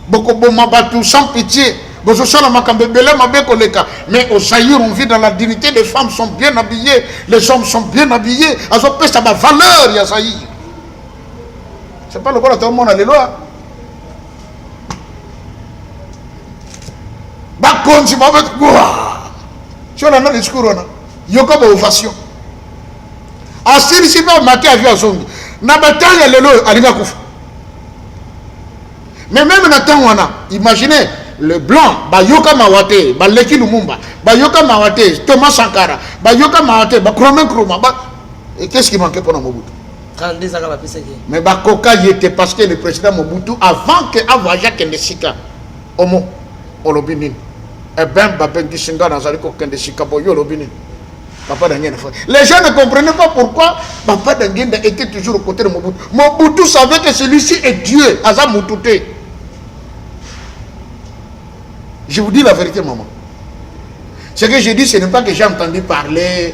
Speaker 1: Beaucoup de sans pitié. Mais au Zaïre, on vit dans la dignité, les femmes sont bien habillées, les hommes sont bien habillés. Elles ont pêché ma valeur, il y a Zaïre. C'est pas le cas de tout le monde à l'éloignement. Bakonzi, ma bête, tu as un discours, il y a une ovation. Assis ici, pas maté à via zongi. Nabata, il y a l'élo, à l'Igakouf. Mais même dans imaginez le blanc, Bayoka Mawate, Baleki Lumumba, Bayoka Mawate, Thomas Sankara, Bayoka Mawate, Bakromen Kroma. Et qu'est-ce qui manquait pour Mobutu?
Speaker 3: 32 ans,
Speaker 1: mais Bakoka y était parce que le président Mobutu, avant que Avaja Kendesika, Omo, Olobinin, et ben Babengi Singa Nazariko Kendesika, Boyo Olobinin. Papa Dangenda. Les gens ne comprenaient pas pourquoi Papa Dangenda était toujours aux côtés de Mobutu. Mobutu savait que celui-ci est Dieu, Aza Mutute. Je vous dis la vérité, maman. Ce que je dis, ce n'est pas que j'ai entendu parler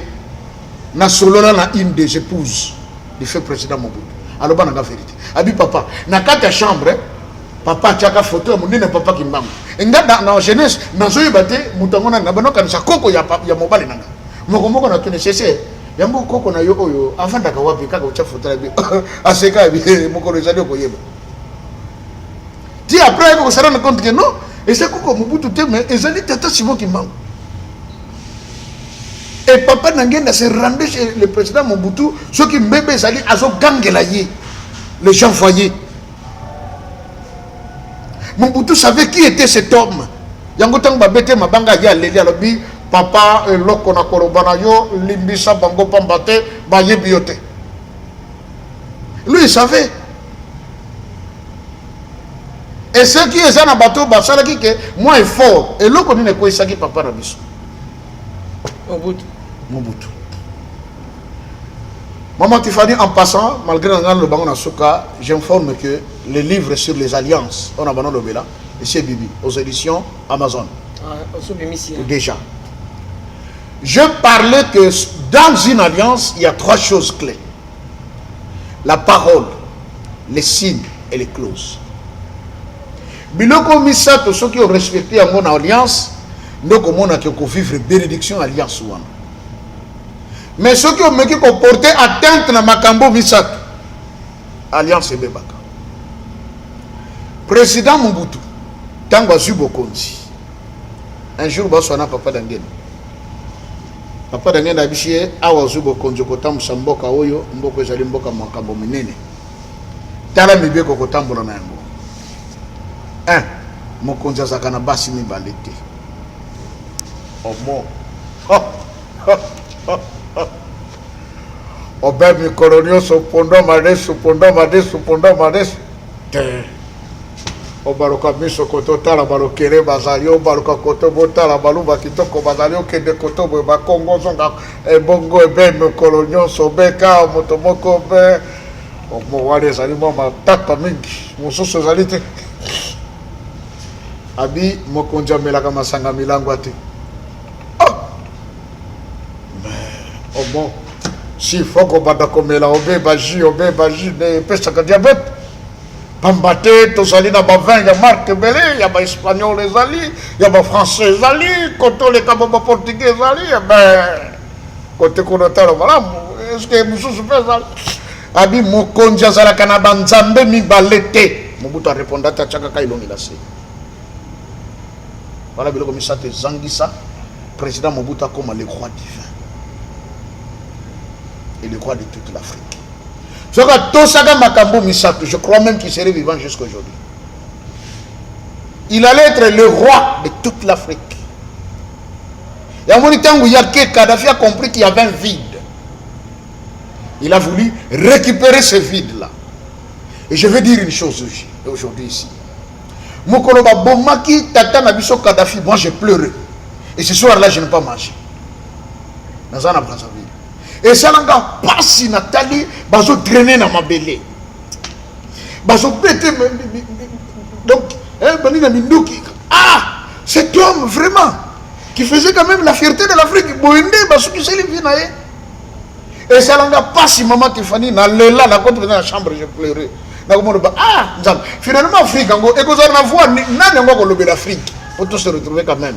Speaker 1: na solo na une des épouses du feu président Mobutu. Alors, bah, la vérité. Abi papa, na quatre chambres, papa tchaka photo, mon n'est papa qui m'aime. Et dans la jeunesse, dans ce bâté, moutangona na bano kan sa koko ya mobile nanga. Moko na tune cessé. Yambo koko na yo oyo avant da kawapi kaka ucha photo bi. Aseka bi moko le zali ko yeba. Dis après ko se rendre compte que non. Et c'est quoi Mobutu mais ils ont dit tata Simon qui manque. Et papa Nangenda s'est rendu chez le président Mobutu, ceux qui bébé Zali azo gangelaye, les gens voyaient. Mobutu savait qui était cet homme. Yango tang babete mabanga ya leli alobi papa loko na korobana yo limbisa bango pambate ba yebiote. Lui il savait. Et ceux qui sont en bateau, moi est fort. Et l'autre, on est quoi, ça qui papa Rabiso. Mobutu. Maman Tifani, en passant, malgré le bangon Asuka, j'informe que les livres sur les alliances, on a banon le bela, et c'est Bibi, aux éditions Amazon. Déjà. Je parlais que dans une alliance, il y a trois choses clés. La parole, les signes et les clauses. Biloko misato ceux qui ont respecté mon alliance, nous comment on vivre bénédiction alliance ouana. Mais ceux qui ont porté atteinte na makambo misato, alliance et bebaka. Président Mobutu, tango Zubokonzi. Un jour basona papa Dangenda. Papa Dangenda abichie awa Zubokonzi kotam samboka oyo mboko ezali mboka makambo minene. Tala mibeko kotambola na yango. Un, mokonzi azaka na basi mibale te. Omo. Obe mikolo nyonso pondo madesu te. Obaluka miso koto tala balokele bazali obaluka koto botala baluba kitoko bazali okende koto boye bakongo zonga ebongo ebe mikolo nyonso beka moto moko be omo wale ezali mwa matata mingi mosusu ezali te. Abi mokonzi amelaka masanga milango ate. Mais bon, si faut qu'on bada komela obe baji ne pesaka diabète. Pambate tozali na ba vin ya marque belé, ya ba espagnol ezali, ya ba français ezali, koto le kabo ba portugais ezali, ben côté konotalo malamu. Est-ce que mususu pesa? Abi mokonzi azalaka na banzambe mibale te. Mobutu répondait à chaka kailongi la se. Voilà, comme ça, Zangissa, président Mobutu comme le roi divin. Et le roi de toute l'Afrique. Je crois même qu'il serait vivant jusqu'à aujourd'hui. Il allait être le roi de toute l'Afrique. Et à mon temps où Kadhafi a compris qu'il y avait un vide. il a voulu récupérer ce vide-là. Et je vais dire une chose aujourd'hui ici. Mokoloba Bomaki, Tata Nabiso Kadhafi, moi j'ai pleuré. Et ce soir-là, je n'ai pas mangé. Dans un Brazzaville. Et ça n'a pas si Nathalie, bazo drainer dans ma belée. Bazo péter. Donc, ah, cet homme vraiment, qui faisait quand même la fierté de l'Afrique. Boende, bazo qui s'est levé. Et ça n'a pas si maman Tiffany, dans le là, la contre dans la chambre, j'ai pleuré. Ah, finalement, Afrique, et que ça n'a voix, n'a l'Afrique. Pour tous se retrouver quand même.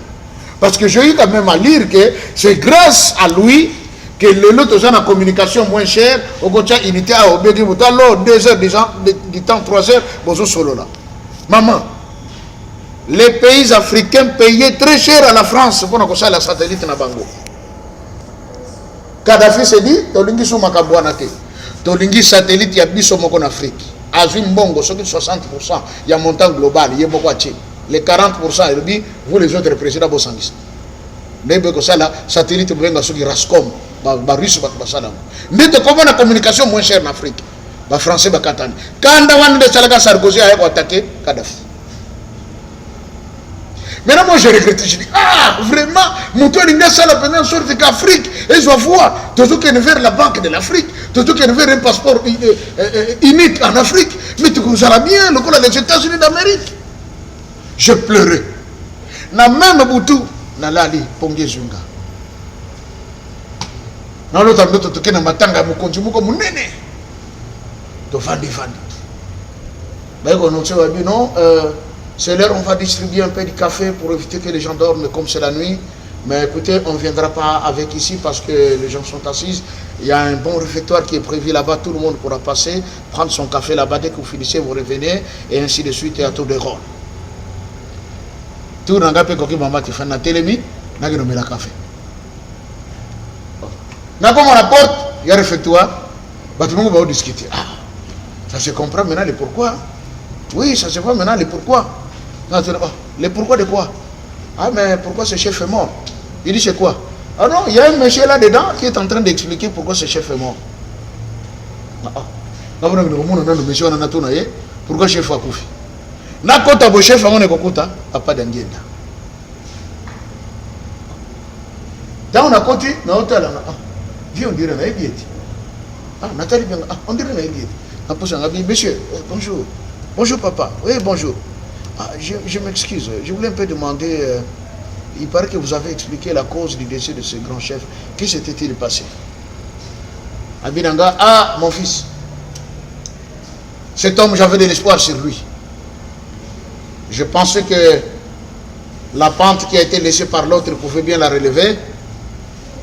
Speaker 1: Parce que j'ai eu quand même à lire que c'est grâce à lui que le lot de la communication moins chère, au Gotia unité à Obédi Moutalo, 2 heures du temps, 3 heures, bozo solo là. Maman, les pays africains payaient très cher à la France pour qu'on la satellite na bango. Kadhafi s'est dit, Tolingi sou makabouanate, Tolingi satellite ya biso moko en Afrique. Azim Bongo, 60%, il y a un montant global, il y a beaucoup de les 40%, il dit, vous les autres présidents, vous s'en dites. Mais ça, la satellite, vous venez sur Rascom, Russe, mais de comment la communication moins chère en Afrique, les Français, les Katani. Quand on a dit Sarkozy a attaqué Kadhafi. Maintenant, moi, je regrette, je dis, ah, vraiment, mon tour est ça la peine en sorte qu'Afrique, ils doivent voir, tout qui est vers la Banque de l'Afrique, tout qui est vers un passeport unique en Afrique, mais tout ça va bien, le coup des États-Unis d'Amérique. Je pleurais. Na même Boutou, na lali, Pongue Zunga. Na l'autre, tu es dans Matanga, Mukonji, Mukomunene. Tu vandi. Mais on a dit non, c'est l'heure, on va distribuer un peu de café pour éviter que les gens dorment comme c'est la nuit. Mais écoutez, on ne viendra pas avec ici parce que les gens sont assis. Il y a un bon réfectoire qui est prévu là-bas. Tout le monde pourra passer, prendre son café là-bas. Dès que vous finissez, vous revenez. Et ainsi de suite, et à tour de rôle. Tout le monde qui maman qui fait la télémie, n'a pas nommé la café. N'a comme on apporte, il y a un réfectoire. Tout le monde va discuter. Ah, ça se comprend maintenant le pourquoi. Oui, ça se voit maintenant le pourquoi. Le pourquoi de quoi? Ah, mais pourquoi ce chef est mort? Il dit c'est quoi? Ah non, il y a un monsieur là-dedans qui est en train d'expliquer pourquoi ce chef est mort. Pourquoi le chef a couffé? Na kota bo chef on est kokuta papa d'angenda. Dans on a côté na hôtel là. Viens on dirait na ebieti. Ah Nathalie bien on dirait na ebieti. Na posa ngabi monsieur bonjour. Bonjour papa. Oui bonjour. Ah, je m'excuse, je voulais un peu demander il paraît que vous avez expliqué la cause du décès de ce grand chef. Que s'était-il passé? Abinanga, ah mon fils. Cet homme j'avais de l'espoir sur lui. Je pensais que la pente qui a été laissée par l'autre pouvait bien la relever,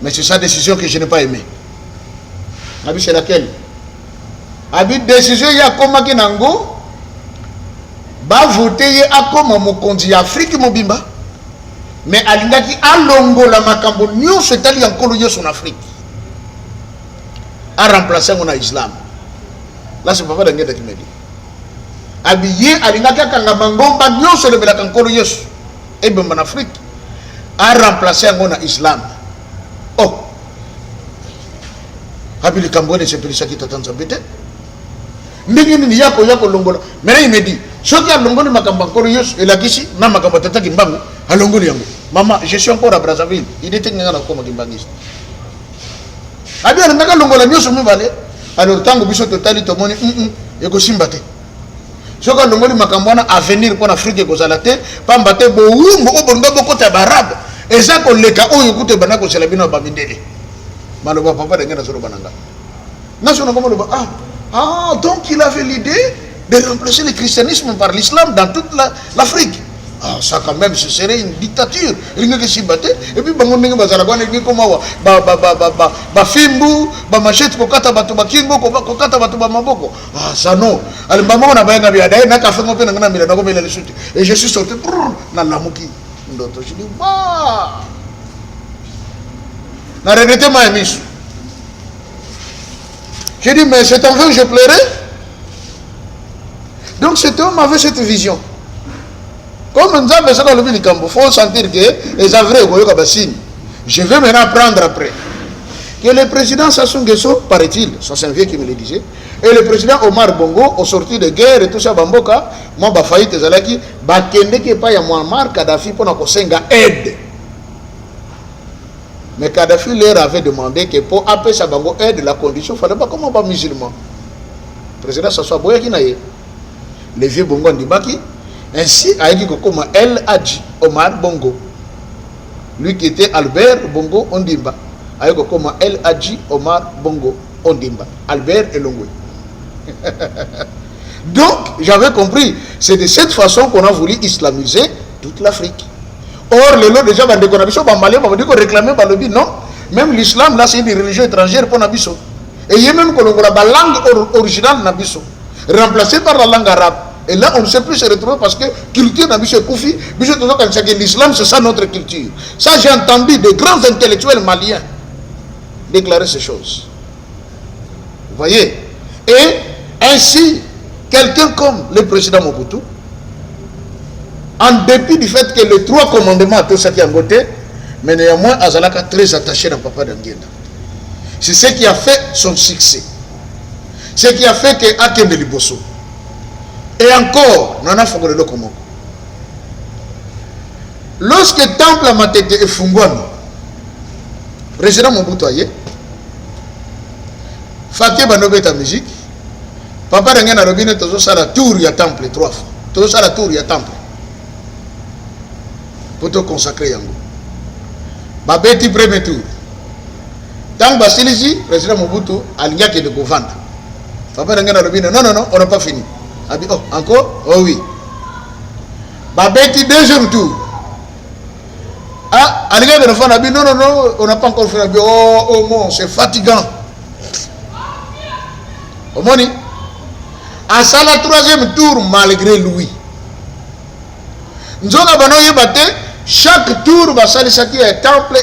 Speaker 1: mais c'est sa décision que je n'ai pas aimée. Abi, c'est laquelle? Abi, décision, il y a comme Kinango, va voter à comme Mokondi Afrique Mobimba, mais Alingaki Alongo la Makambo, nous c'est-à-dire en Colombie en Afrique, à remplacer mon islam. Là, c'est pas d'Angeda qui me dit. Habillé à l'Inaka Mangomba, nous sommes les Kankoloyos et ben en Afrique, à remplacer mon islam. Oh, Habili Kamboué, c'est pour ça qui t'attend ça peut-être. Mais il y a Longola. Mais il me dit, ce qui a Longola Makambankoloyos et la Gishi, Namakambatata Kimbango, à Longoliango. Maman, je suis encore à Brazzaville. Il était comme un Gimbangiste. Habillé à Naka Longola, nous sommes valés. Alors, tant que vous êtes total, tout le monde est aussi battu. Ce que l'on a venir pour l'Afrique et pour l'Afrique, pas battre beaucoup de Arabes. Et ça, qu'on les cas où ils écoutent Banako, c'est la bino Bamindele. Maloba papa de Gana Bananga. Ah, donc il avait l'idée de remplacer le christianisme par l'islam dans toute l'Afrique. Ah, ça quand même, ce serait une dictature. Il n'y a que s'y battre. Et puis, il y a comment Fimbu, Machette, Kokata Batuba Kingo, Kokata Batuba Maboko. Ah, ça non. Alors, maman, on a bien vu, et je suis sorti dans la mouki. Je dis, waouh! Je n'ai regretté ma émission. J'ai dit, mais cet enfant, je pleurais. Donc, cet homme avait cette vision. Comme Nzambe ça dans le il faut sentir que les avrais je vais maintenant prendre après. que le président Sassou Nguesso, paraît-il, ça c'est un vieux qui me le disait, et le président Omar Bongo, au sorti de guerre et tout ça, Bamboka, moi, Bafaït et Zalaki, Bakende qui pas ya Muammar Kadhafi pour nous senga aide. Mais Kadhafi leur avait demandé que pour appeler sa Bango aide, la condition, il ne fallait pas comment pas musulman. Le président Sassou Boya qui n'a eu. Le vieux Bongo Ndibaki, ainsi a dit que comme El Hadji Omar Bongo, lui qui était Albert Bongo Ondimba, a dit que comme El Hadji Omar Bongo Ondimba, Albert Elongwe. Donc, j'avais compris, c'est de cette façon qu'on a voulu islamiser toute l'Afrique. Or, le lot déjà, on dit qu'on réclamait par le but, non. Même l'islam, là, c'est une religion étrangère pour Nabiso. Et il y a même qu'on a la langue originale Nabiso, remplacée par la langue arabe. Et là, on ne sait plus se retrouver parce que culture Nabiso est koufi. L'islam, c'est ça notre culture. Ça, j'ai entendu de grands intellectuels maliens déclarer ces choses. Vous voyez? Et ainsi, quelqu'un comme le président Mobutu, en dépit du fait que les 3 commandements, tout ça qui est côté, mais néanmoins, Azalaka très attaché à Papa Dangenda. C'est ce qui a fait son succès. Ce qui a fait que Akende Liboso. Et encore, Nana Fogolelo Komoko. Lorsque Temple Matete et Fungwami, président Mobutu Aye, Faké Banobé ta musique, Papa Dangenda Robine, toujours ça la tour, ya Temple 3 fois. Toujours ça la tour, ya Temple. Pour te consacrer Yango. Babeti premier tour. Tant Basilisi, président Mobutu, Alignac et de Govanda. Papa Dangenda Robine, non, on n'a pas fini. Oh, encore? Oh oui. Babeti deuxième tour. Ah, Alignac de Govanda, non, on n'a pas encore fait. Oh mon, c'est fatigant. Au moni. À ça, la troisième tour, malgré lui. Nous avons battu. Chaque tour, Bassalisaki est temple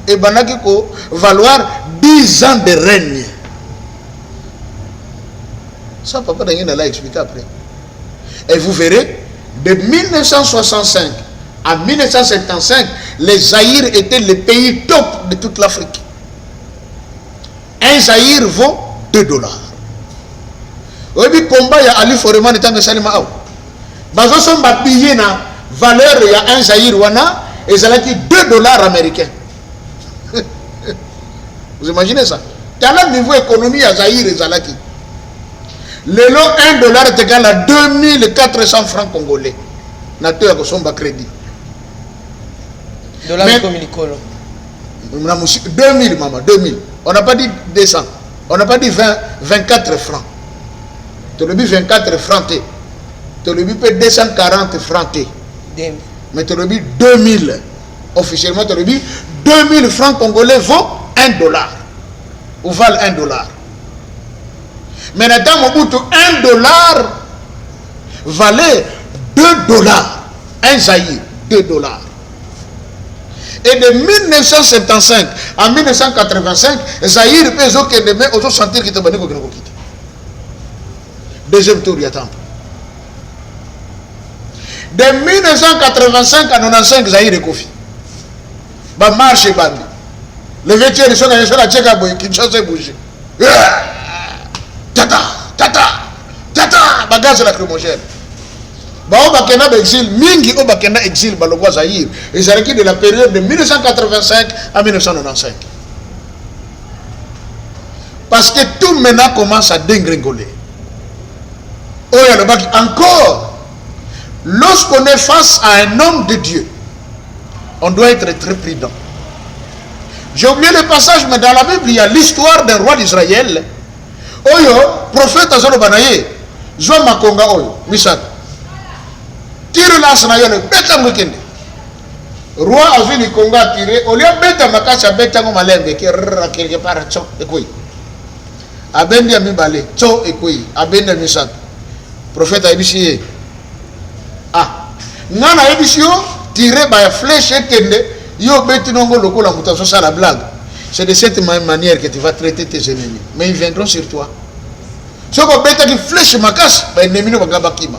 Speaker 1: et Banakiko valoir 10 ans de règne. Ça, Papa Dangenda l'a expliqué après. Et vous verrez, de 1965 à 1975, les Zaïre étaient le pays top de toute l'Afrique. Un Zaïre vaut $2. Oui, puis combat, il y a Ali Foreman et Tangue Salima Aou. Bazo sont payés na valeur, il y a un Zaïre Wana, et ça a dit $2 américains. Vous imaginez ça? Dans le niveau économie à Zaïre et Zalaki. Le lot $1 est égal à 2400 francs congolais. Nato ya kosomba crédit.
Speaker 3: Dollar comme Nicolo.
Speaker 1: 2000 maman, 2000. On n'a pas dit 200. On n'a pas dit 24 francs. Tu le dis 24 francs. Tu le dis 240 francs. Mais tu le dis 2000. Officiellement, tu le dis 2000 francs congolais vaut $1. Ou valent $1. Mais dans Mobutu, $1 valait $2. Un Zaïre, $2. Et de 1975 à 1985, Zaïre peut se sentir qu'il te banne pour quitter. Deuxième tour, il y a temps. De 1985 à 1995, Zaïre est confié. Bah marche bandi. Le vêtements sont dans la tchèque à boy qui change bouger. Tata, bagage lacrymogène. Bah on va kena exil, mingi on va kena exil bah le roi Zaïre. Et ça requiert de la période de 1985 à 1995. Parce que tout maintenant commence à dégringoler. Oh il y a le bac encore. Lorsqu'on est face à un homme de Dieu, on doit être très prudent. J'ai oublié le passage, mais dans la Bible, il y a l'histoire d'un roi d'Israël. Oyo, prophète Azolo Banaye, Joa Makonga Oyo, Misad. Tire l'as na yole, beta mwekende. Roi Azuli Konga tire, au lieu beta makasa beta ngo malembe, qui rrrra quelque part, tcho, ekoi. Abendi a mi balé, tcho, ekoi. Abendi a Misad. Prophète Aibisiye. Ah, nana Aibisiyo, tiré par la flèche et kende, yo beti nongo loko la mutation, ça la blague. C'est de cette même manière que tu vas traiter tes ennemis. Mais ils viendront sur toi. Si on bête qui flèche ma casse, ben ennemi ne va pas kima.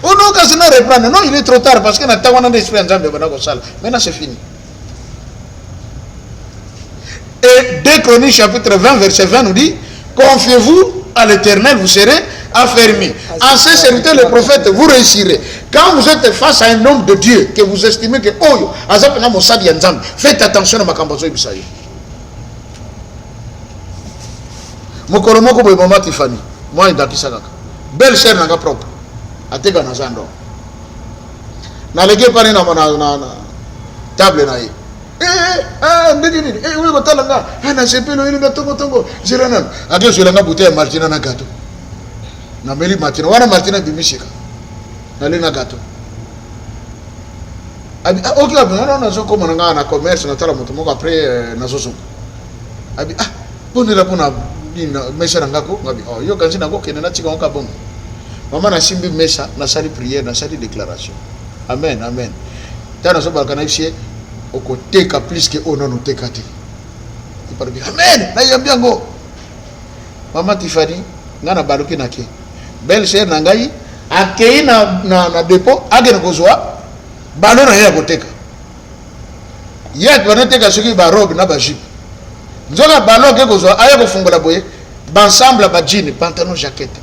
Speaker 1: Oh non, quand c'est reprendre, non, il est trop tard parce que n'a pas d'esprit en Zambie, maintenant c'est fini. Et 2 Chroniques chapitre 20 verset 20 nous dit, confiez-vous à l'Éternel, vous serez affermis. En ces serviteurs, les prophètes, vous réussirez. Quand vous êtes face à un homme de Dieu, que vous estimez que, oh, faites attention à ma campagne. Mokolo moko boye mama Tiffany, moi ndakisa kaka. Belle sœur nanga propre. Ateka na zando. Na lege pani na table na ye. Ndini oui ko talanga. Na sepelo ile tongo. Zirana. Ake zulanga bouteille Martina na gâteau. Na meli Martina, wana Martina bimishika. Na le na gâteau. Abi ok abi na zo koma na commerce na tala moto moko après na zozo. Abi bonne la pona mesa ngako ngabi yo kanzi nako kenena chika onka bon mama na simbi mesa na sali prière na sali déclaration amen amen tana so balkana ici okoteka plus que ono no tekati iparbi amen na yambia ngo mama Tiffany ngana baluki nake belle sœur na ngai akei na dépôt agena kozwa balo na ya koteka yet banateka soki ba robe na ba jupe nzoka ballon ke kozwa aya kofungola boye ensemble ba jean pantalon jaquette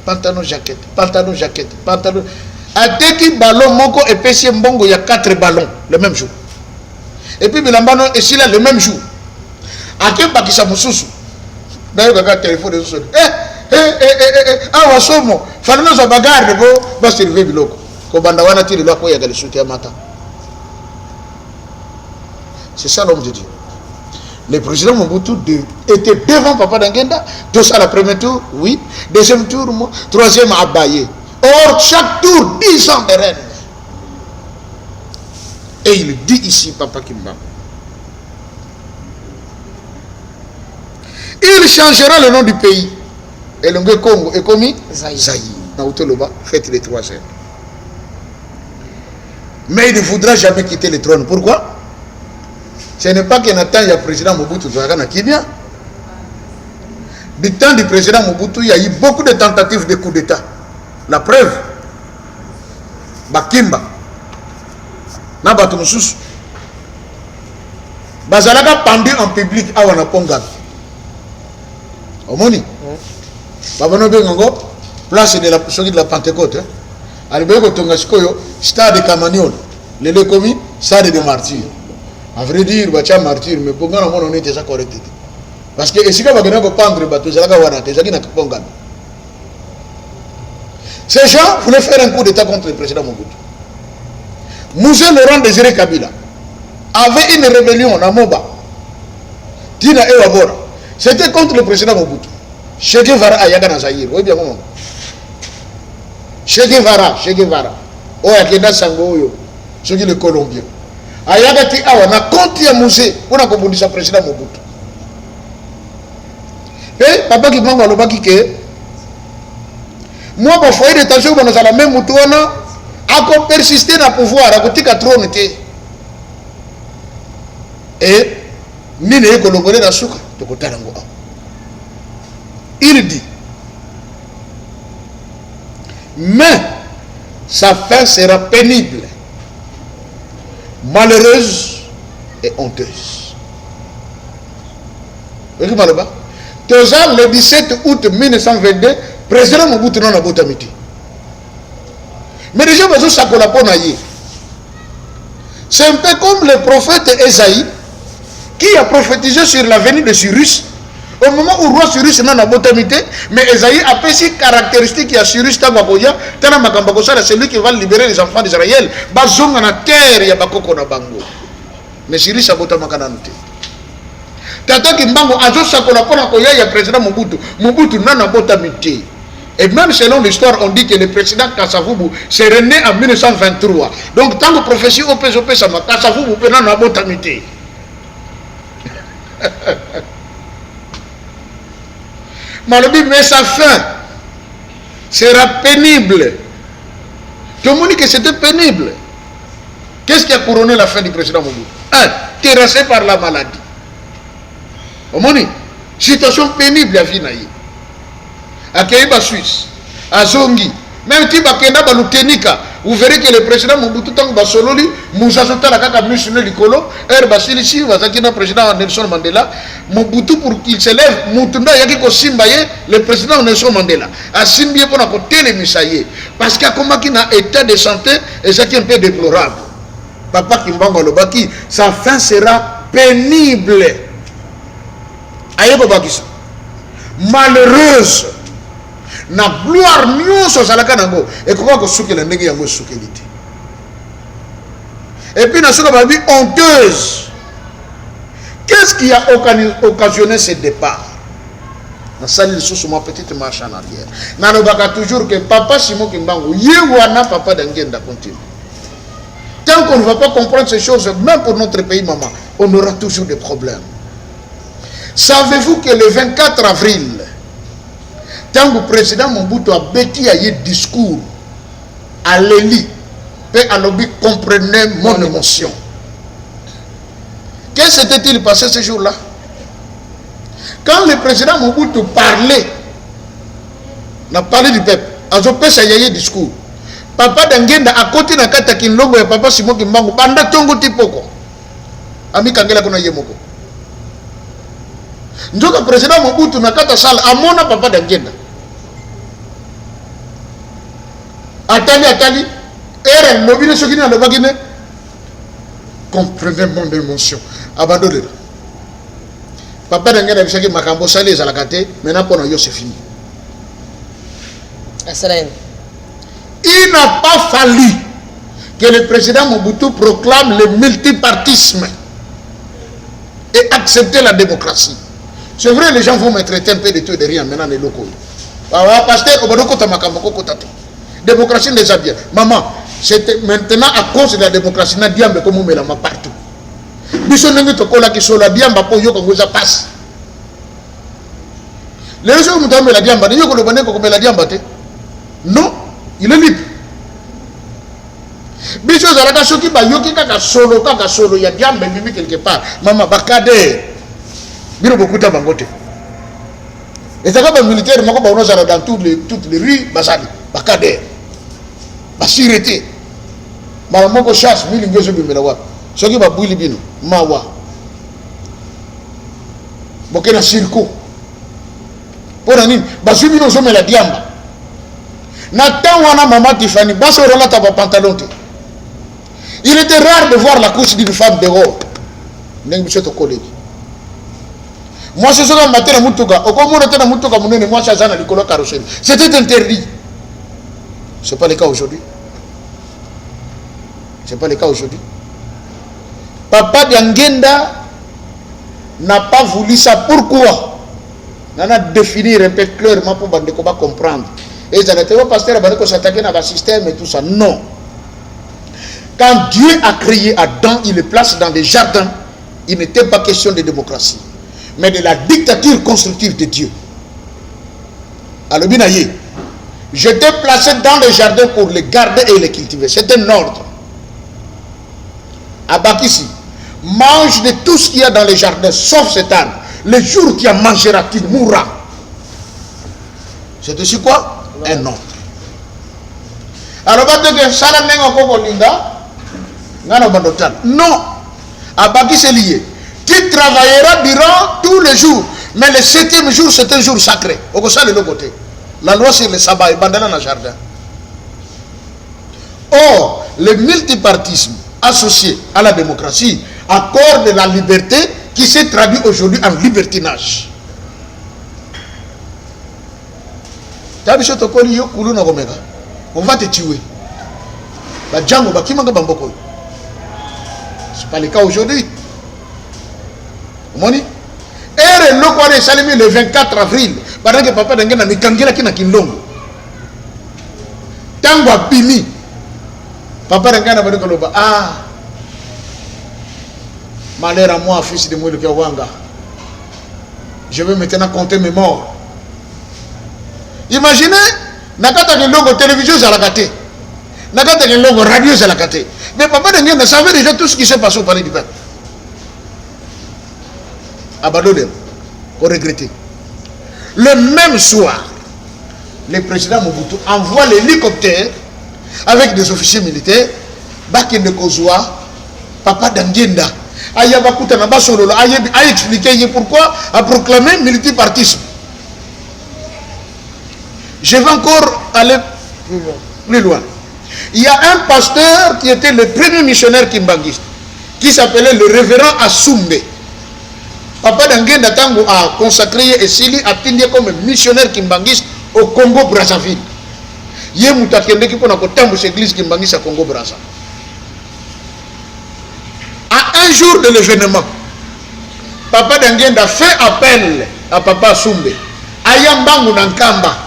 Speaker 1: ateki ballon moko epesi mbongo ya 4 ballons le même jour et puis bilambano esila le même jour akebakisa mususu dayo kaka téléphone de solo awa somo falano za bagarde bo ba servir biloko ko banda wana tili lako ya gali suti ya mata. C'est ça l'homme de Dieu. Le président Mobutu était devant Papa Dangenda, tout ça, le premier tour, oui, deuxième tour, troisième Abaye. Or, chaque tour, 10 ans de reine. Et il dit ici, Papa Kimba, il changera le nom du pays. Et le Congo est commis Zaï. Naoutoloba, faites les 3 heures. Mais il ne voudra jamais quitter le trône. Pourquoi? Ce n'est pas que Nathan, il y a le président Mobutu qui vient. Du temps du président Mobutu, il y a eu beaucoup de tentatives de coup d'État. La preuve, Bakimba, Nabatu Moussous, Bazalaka pendu en public à Wanapongan. Omoni, Babano Bengango, place de la Pentecôte. Albego Tongaskoyo, stade de Camaniol, les commis, stade de martyrs. À vrai dire, bacha martyr, mais pour moi, on est déjà correct. Parce que si on va pendre, ces gens voulaient faire un coup d'État contre le président Mobutu. Mouzé Laurent Désiré Kabila avait une rébellion à Moba. Tina et Wabora. C'était contre le président Mobutu. Che Guevara a Yaga Nazaïr. Oui, bien, comment? Che Guevara. Oh, Akenda Sangoyo. Ce qui est le Colombien. Ayagati awa na compte ya musée pour na kobundisa président Mobutu. Et papa qui mangwa lobaki ke moi ba foyer de tension bona za la même mutu wana ako persister na pouvoir akotika trône te. Et nini eko longole na suka tokotala ngo. Il dit mais sa fin sera pénible, malheureuse et honteuse. Vous voyez pas? Le 17 août 1922, président Mobutu n'a pas botamiti. Mais déjà, c'est un peu comme le prophète Esaïe qui a prophétisé sur la venue de Cyrus. Au moment où le roi Cyrus n'a pas botamité, mais Esaïe a fait ces caractéristiques à Cyrus Tabakoya, c'est lui qui va libérer les enfants d'Israël. Bazong na terre ya bakoko na bango. Mais Cyrus a botamakananuté. Tata Kimbango azo sakola pona koya ya président Mobutu. Mobutu n'a botamité. Et même selon l'histoire, on dit que le président Kasavubu serait né en 1923. Donc tant que prophétie au PSOP, ça m'a Kasavubu n'a botamité. Malobi, mais sa fin sera pénible. Tout le monde dit que c'était pénible. Qu'est-ce qui a couronné la fin du président Mobutu? Terrassé par la maladie. Omoni, situation pénible à Vinaï. À Keiba Suisse, à Zongi, même Tiba Kenda Balutenika, vous verrez que le président Mobutu Tango Basololi, Mouzazota la Kaka Musulé Likolo, Basili Si, Vazakina président Nelson Mandela, Mobutu pour qu'il s'élève, Moutunda Yakiko Simbaye, le président Nelson Mandela. A Simbie pour la côté les Misaye. Parce qu'il y a comme un état de santé, et ça qui est un peu déplorable. Papa Kimbango Lobaki, sa fin sera pénible. Aïe Babakisa. Malheureuse. Na gloire nyonso zalaka nango et comment ko soukela ndenge yango soukelité et puis na soka babi honteuse. Qu'est-ce qui a occasionné ce départ? Na sali sous ma petite marche en arrière na lobaka toujours que papa Simon Kimbangu yewana papa d'Angenda continue. Tant qu'on ne va pas comprendre ces choses, même pour notre pays maman, on aura toujours des problèmes. Savez-vous que le 24 avril tant que le président Mobutu a bêti à un discours à l'Élie, et à l'objet comprenait mon émotion. Qu'est-ce qui s'était-il passé ce jour-là? Quand le président Mobutu parlait, n'a parlé du peuple, a un discours. Papa Dangenda a côté de Kata Kinlongo et papa Simon Kimbangu, Banda Tongo Tipoko. Ami Kangela Kona Yemoko. Njoka le président Mobutu na Kata Sal, Amona papa Dangenda. Atali, et le ce qui n'a pas guiné. Comprenez mon émotion. Abandonnez. Papa Dangenda a dit que Makambo Salé à la Kate, maintenant pour nous, c'est fini. Il n'a pas fallu que le président Mobutu proclame le multipartisme et accepter la démocratie. C'est vrai, les gens vont me traiter un peu de tout et de rien maintenant les locaux. Pasteur, démocratie déjà bien. Maman, c'était maintenant à cause de la démocratie, n'a diambe comme on met la main partout. Bisson n'est pas là qui sont la diambe pour yo comme ça passe. Les gens qui ont la diambe, yo comme le comme la diambe. Non, il est libre. Bisson zalaka soki ba yoki kaka solo il y a diambe mimi quelque part. Maman bakade. Biro beaucoup de bangote. Et ça comme militaire mako ba ono dans toutes les rues basali bakade. Basirete. Ba moko chasse mili ngozo bimela wa. Soki ba buili bino mawa. Bokena circo. Pona nini? Basumi no zome la diamba. Na wana mama Tiffany baso rola ta pantalon te. Il était rare de voir la couche d'une femme dehors. Nengi biso to collègue. Moi, je suis un matin à Moutoga. Au moment où on a Moutoga, moi, je suis un Nicolas carrosserie. C'était interdit. Ce n'est pas le cas aujourd'hui. Ce n'est pas le cas aujourd'hui. Papa Dangenda n'a pas voulu ça. Pourquoi? On a définir un peu clairement pour que les comprendre. Et ils ont dit, pasteur, il faut s'attaquer à un système et tout ça. Non. Quand Dieu a créé Adam, il le place dans des jardins. Il n'était pas question de démocratie, mais de la dictature constructive de Dieu. Alors, j'étais placé dans le jardin pour les garder et les cultiver. C'est un ordre. Abakissi, mange de tout ce qu'il y a dans le jardin, sauf cet arbre. Le jour qu'il en mangera, tu mourras. C'est aussi quoi? Un ordre. Alors, non. Abaki c'est lié. Tu travailleras durant tous les jours. Mais le 7e jour, c'est un jour sacré. Au ça de l'autre côté. La loi sur le sabbat est bandana dans le jardin. Or, le multipartisme associé à la démocratie accorde la liberté qui s'est traduite aujourd'hui en libertinage. On va te tuer. Ce n'est pas le cas aujourd'hui. Moni. Et le 24 avril, pendant que papa Dangenda mi kangela kina Kinlongo. Tango apimi. Papa Dangenda va dire ah. Malheur à moi, fils de Moïse Wanga. Je vais maintenant compter mes morts. Imaginez, nakata Kinlongo télévision à la gâté. Nakata Kinlongo radio à la gâté. Mais papa Dangenda savait déjà tout ce qui s'est passé au palais du peuple. Abandonné, pour regretter. Le même soir, le président Mobutu envoie l'hélicoptère avec des officiers militaires, bakende kozwa papa d'Angenda. Aya bakuta na basololo, a expliqué pourquoi a proclamé multipartisme. Je vais encore aller plus loin. Il y a un pasteur qui était le premier missionnaire kimbangiste, qui s'appelait le révérend Asumbe. Papa d'Angenda Tango a consacré Essili a tenu comme missionnaire kimbangiste au Congo Brazzaville. Il y a une église kimbangiste à Congo Brazzaville. À un jour de l'événement, Papa d'Angenda fait appel à Papa Asumbe. Ayambangu Nankamba.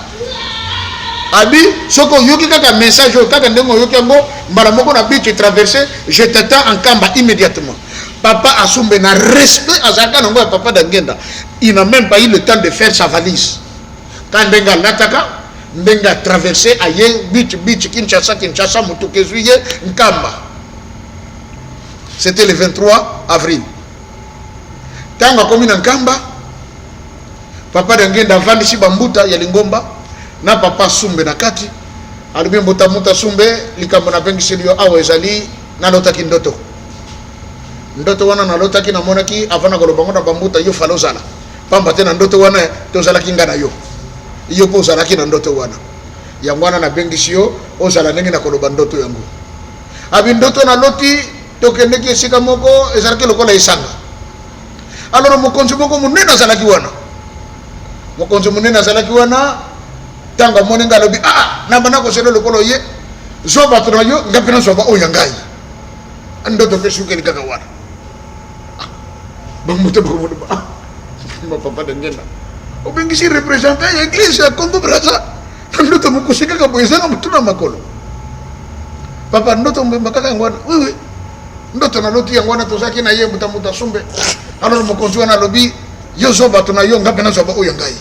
Speaker 1: Abi, soko yoki kaka message kaka ndengo yoki yango mbala moko na biche traversé, je t'attends en Kamba immédiatement. Papa Asumbe n'a respect à Zaka nango ya Papa d'Angenda. Il n'a même pas eu le temps de faire sa valise. Quand Ndenga Lataka, Ndenga traversé aye biche Kinshasa Mutukezuye Nkamba. C'était le 23 avril. Tant a commis en Nkamba, Papa d'Angenda vandisi bambuta ya Lingomba. Na papa Sumbe na kati alibia muta Sumbe likambo na bengi silio awa ezali na lotaki ndoto wana na lotaki na monaki avana kolobango na bambuta yo falozala pamba tena ndoto wana tozala kinga na yo po zala ki na ndoto wana yangwana na bengi sio ozala ndenge na koloba ndoto yango abi ndoto na loti tokendeki esika moko ezalaki lokola isanga alors mokonzi moko munene azalaki wana tanga moninga lobi na bana ko selo lokolo ye zoba to yo ngapena zoba o yangai ndoto keshuke likaka wana bamuta ba papa d'Angenda obengi si représenter l'église ya Congo Brazza ndoto mukusika ka boyezanga mutuna makolo papa ndoto mbakaka ngwana oui ndoto na loti ngwana tozaki na ye muta Sumbe alors mokonzi wana lobi yo zoba to yo ngapena zoba o yangai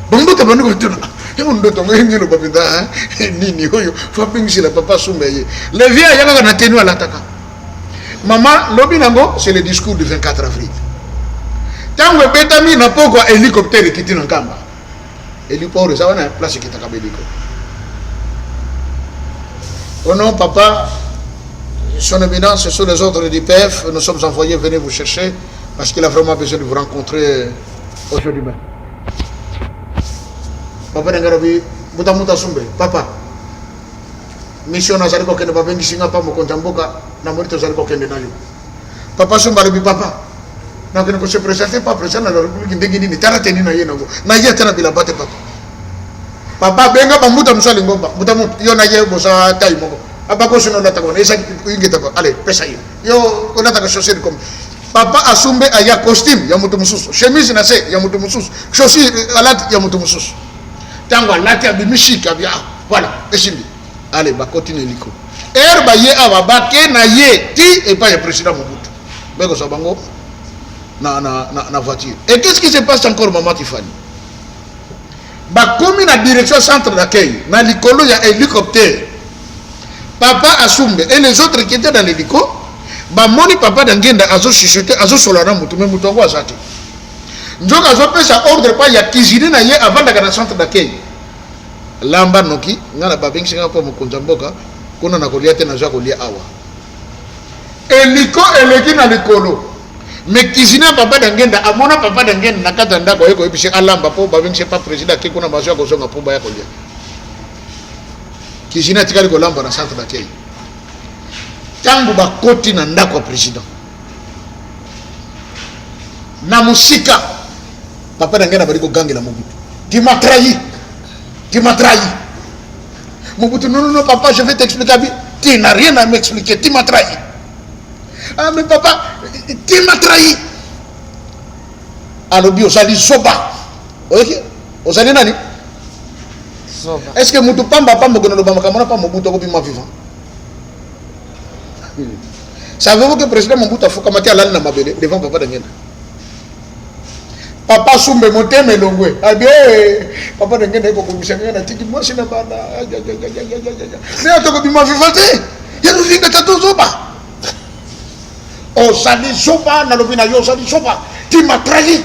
Speaker 1: Bongoto banduko tuna. Yo ndoto ngengelo babinda nini hoyo fa pingisi la papa Sumbe ye. Le vieux yanga na tenu alataka. Maman lobi nango c'est le discours du 24 avril. Tango betami na poko hélicoptère kiti na Nkamba. Héliport ça wana place kitaka beliko. Oh non papa, son éminence, ce sont les ordres du PF, nous sommes envoyés, venez vous chercher parce qu'il a vraiment besoin de vous rencontrer aujourd'hui même. Papa d'Angarabi, muta Sumbe, papa. Mission nazali ko kende babengi singa pa mo kontamboka na morito zali ko kende nayo. Papa Sumbe lobi papa. Na kene ko se présenter pas président de la République ndenge nini tara teni na yena go. Na ye tara bila bate papa. Papa benga ba muta musali ngomba. Muta yo na ye bo sa tai moko. Abako sino na takona esa ingeta pa. Allez, pesa yo. Yo onata ka chaussure comme Papa Asumbe aya costume ya mutu mususu. Chemise na se ya mutu mususu. Chaussure alat ya mutu mususu. Tango lati abimishika bia voilà esimbi allez ba continue liko ba ye aba bake na ye ti et pas le président Mobutu beko sabango na voiture et qu'est-ce qui se passe encore maman Tiffany ba komi na direction centre d'accueil na likolo ya hélicoptère Papa Asumbe et les autres qui étaient dans l'hélico ba moni Papa d'Angenda azo chuchoter azo solana mutu me mutu ngo azati njoka zopesa ordre pa ya cuisine na ye avant daga na centre d'accueil lamba noki ngana babengi singa po mokonza mboka kuna na kolia te na za kolia awa eliko eleki na likolo me cuisine Papa d'Angenda amona Papa d'Angenda na kata ndako yeko episi alamba po babengi pas président ki kuna mazo ko zonga po ba ya kolia cuisine tikali ko lamba na centre d'accueil tangu ba koti na ndako président na musika Papa d'Angenda bari ko gangela Mobutu. Tu m'as trahi. Mobutu non papa, je vais t'expliquer. Tu n'as rien à m'expliquer, tu m'as trahi. Ah mais papa, tu m'as trahi. Alors bio sali soba. OK? Osali nani?
Speaker 3: Soba.
Speaker 1: Est-ce que mutu pamba gono lo bamba kamona pa Mobutu ko bima vivant? Savez-vous que le président Mobutu a fokamati alali na mabele devant Papa d'Angenda? Papa Sumbe moteme longwe abie Papa d'Angenda ko komisanga na tiki mwasi na bana mais atoko bima vivante ya no vinga tato zoba o sali soba na lobina yo sali soba tu m'as trahi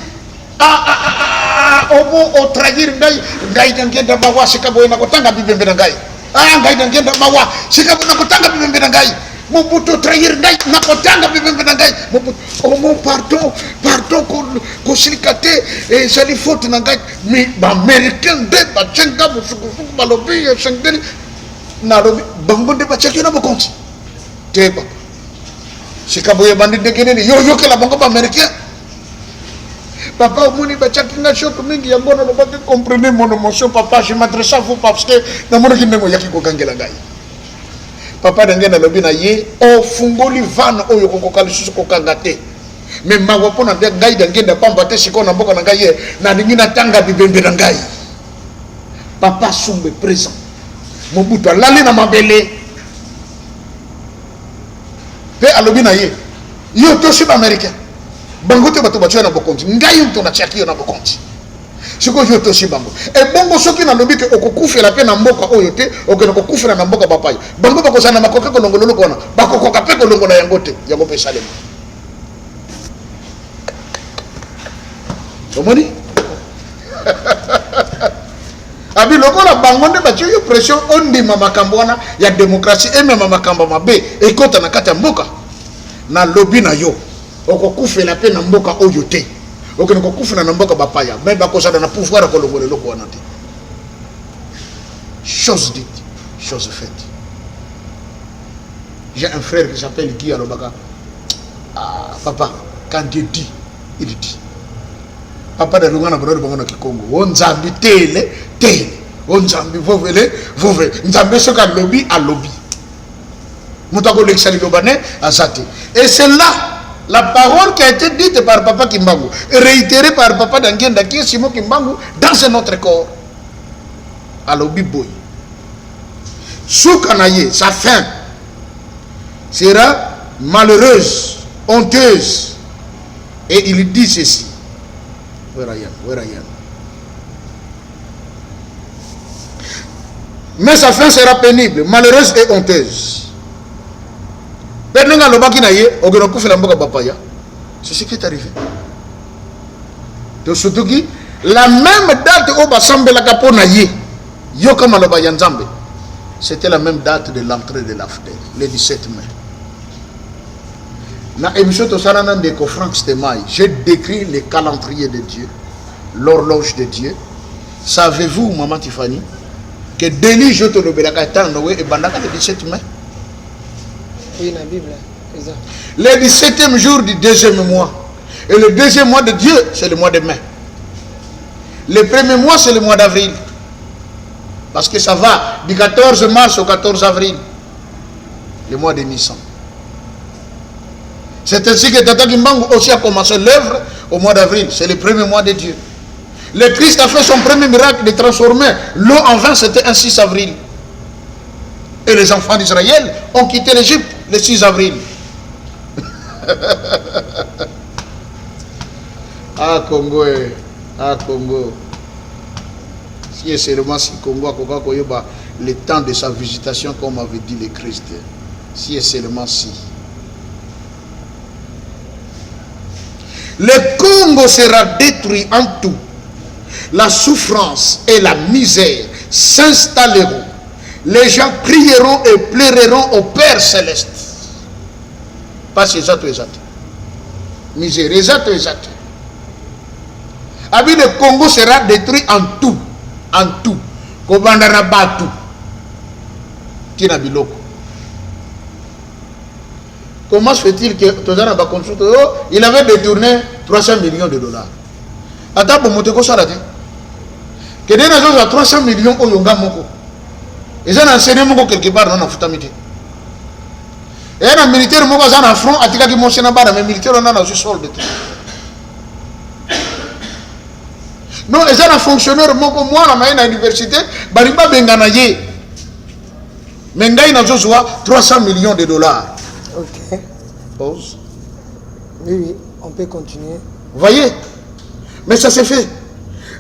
Speaker 1: omo trahir ngai ngenda bawa sikabo na kotanga bibembe ngai ngai ngenda bawa sikabo na kotanga bibembe ngai Mobutu trahir ngai na kotanga bibembe ngai omo pardon ko silikate sali faute na ngai mi ba américain de ba chenga musuku balobi sengeli na lobi bango de ba chekina mo konti teba sikabo ye bandi de keneni yo ke la bango ba américain papa omoni ba chakinga shoko mingi ya ngono ba ke comprendre mon émotion papa je m'adresse à vous parce que na mono kinengo yaki ko kangela ngai papa dangena lobi na ye o fungoli van oyo kokoka lisusu kokanga te me mawa pona de ngai dangenda pamba te siko na mboka na ngai ye na ningi na tanga bibembe na ngai papa sumbe présent Mobutu alali na mabele pe alobi na ye yo to si ba américain bango te bato batyo na bokonti ngai mto na chaki yo na bokonti siko yo to si bango e bongo soki na lobi ke okokufela pe na mboka oyo te okena kokufela na mboka papai bango bakosana makoka ko longololo kona bakokoka pe ko longola yango te yango pe salema omoni abi lokola bango nde batyo yo pression ondima makambo wana ya démocratie et même makambo mabe ekota na kati ya mboka na lobi na yo okokufela pe na mboka oyo te okena kokufela na mboka bapaya mais bakosana na pouvoir ko longola loko wana te chose dite chose faite. J'ai un frère qui s'appelle Guy Alobaka. Papa, quand Dieu dit, il dit. Papa de Lungana Brode Bangono Kikongo. On zambi tele. On zambi vovele. Nzambe soka lobby à lobby. Moutako l'exali lobane à sate. Et c'est là la parole qui a été dite par Papa Kimbangu, réitérée par Papa Dangenda qui est Simon Kimbangu dans un autre corps. À lobby boy. Soukanaye, sa fin sera malheureuse, honteuse. Et il dit ceci. Where I am. Mais sa fin sera pénible, malheureuse et honteuse. C'est ce qui est arrivé. Donc surtout qui, la même date où Basambe la Kaponaye, Yokamaloba Yanzambe, c'était la même date de l'entrée de l'AFDEL, le 17 mai. Dans l'émission de Saranan de Franck Stemaï, j'ai décrit le calendrier de Dieu, l'horloge de Dieu. Savez-vous, Maman Tiffany, que Deli Joto de Belakatan Noé et Bandaka le 17 mai?
Speaker 3: Oui, la Bible, c'est ça.
Speaker 1: Le 17e jour du deuxième mois. Et le deuxième mois de Dieu, c'est le mois de mai. Le premier mois, c'est le mois d'avril. Parce que ça va du 14 mars au 14 avril. Le mois de Nissan. C'est ainsi que Tata Kimbangu aussi a commencé l'œuvre au mois d'avril. C'est le premier mois de Dieu. Le Christ a fait son premier miracle de transformer l'eau en vin, c'était un 6 avril. Et les enfants d'Israël ont quitté l'Égypte le 6 avril. Congo. Si et seulement si Congo a le temps de sa visitation, comme avait dit le Christ. Si et seulement si. Le Congo sera détruit en tout. La souffrance et la misère s'installeront. Les gens crieront et pleureront au Père Céleste. Pas exact. Misère, exact. Abi le Congo sera détruit en tout. En tout. Kobandana batu. Tina biloko. Comment se fait-il que Tozana Bakonsuto, il avait détourné 300 millions de dollars. Attends, pour monter quoi ça là? Que des gens à 300 millions au Yonga Moko. Ils ont enseigné Moko quelque part dans la Futamité. Et un militaire Moko a un front, à Tika qui monte dans mais militaire on a un solde. Non, ils ont un fonctionnaire Moko, moi, la main à l'université, Bariba Benganaye. Mengaï n'a pas 300 millions de dollars.
Speaker 3: Ok.
Speaker 1: Pause.
Speaker 3: Oui, on peut continuer.
Speaker 1: Vous voyez? Mais ça s'est fait.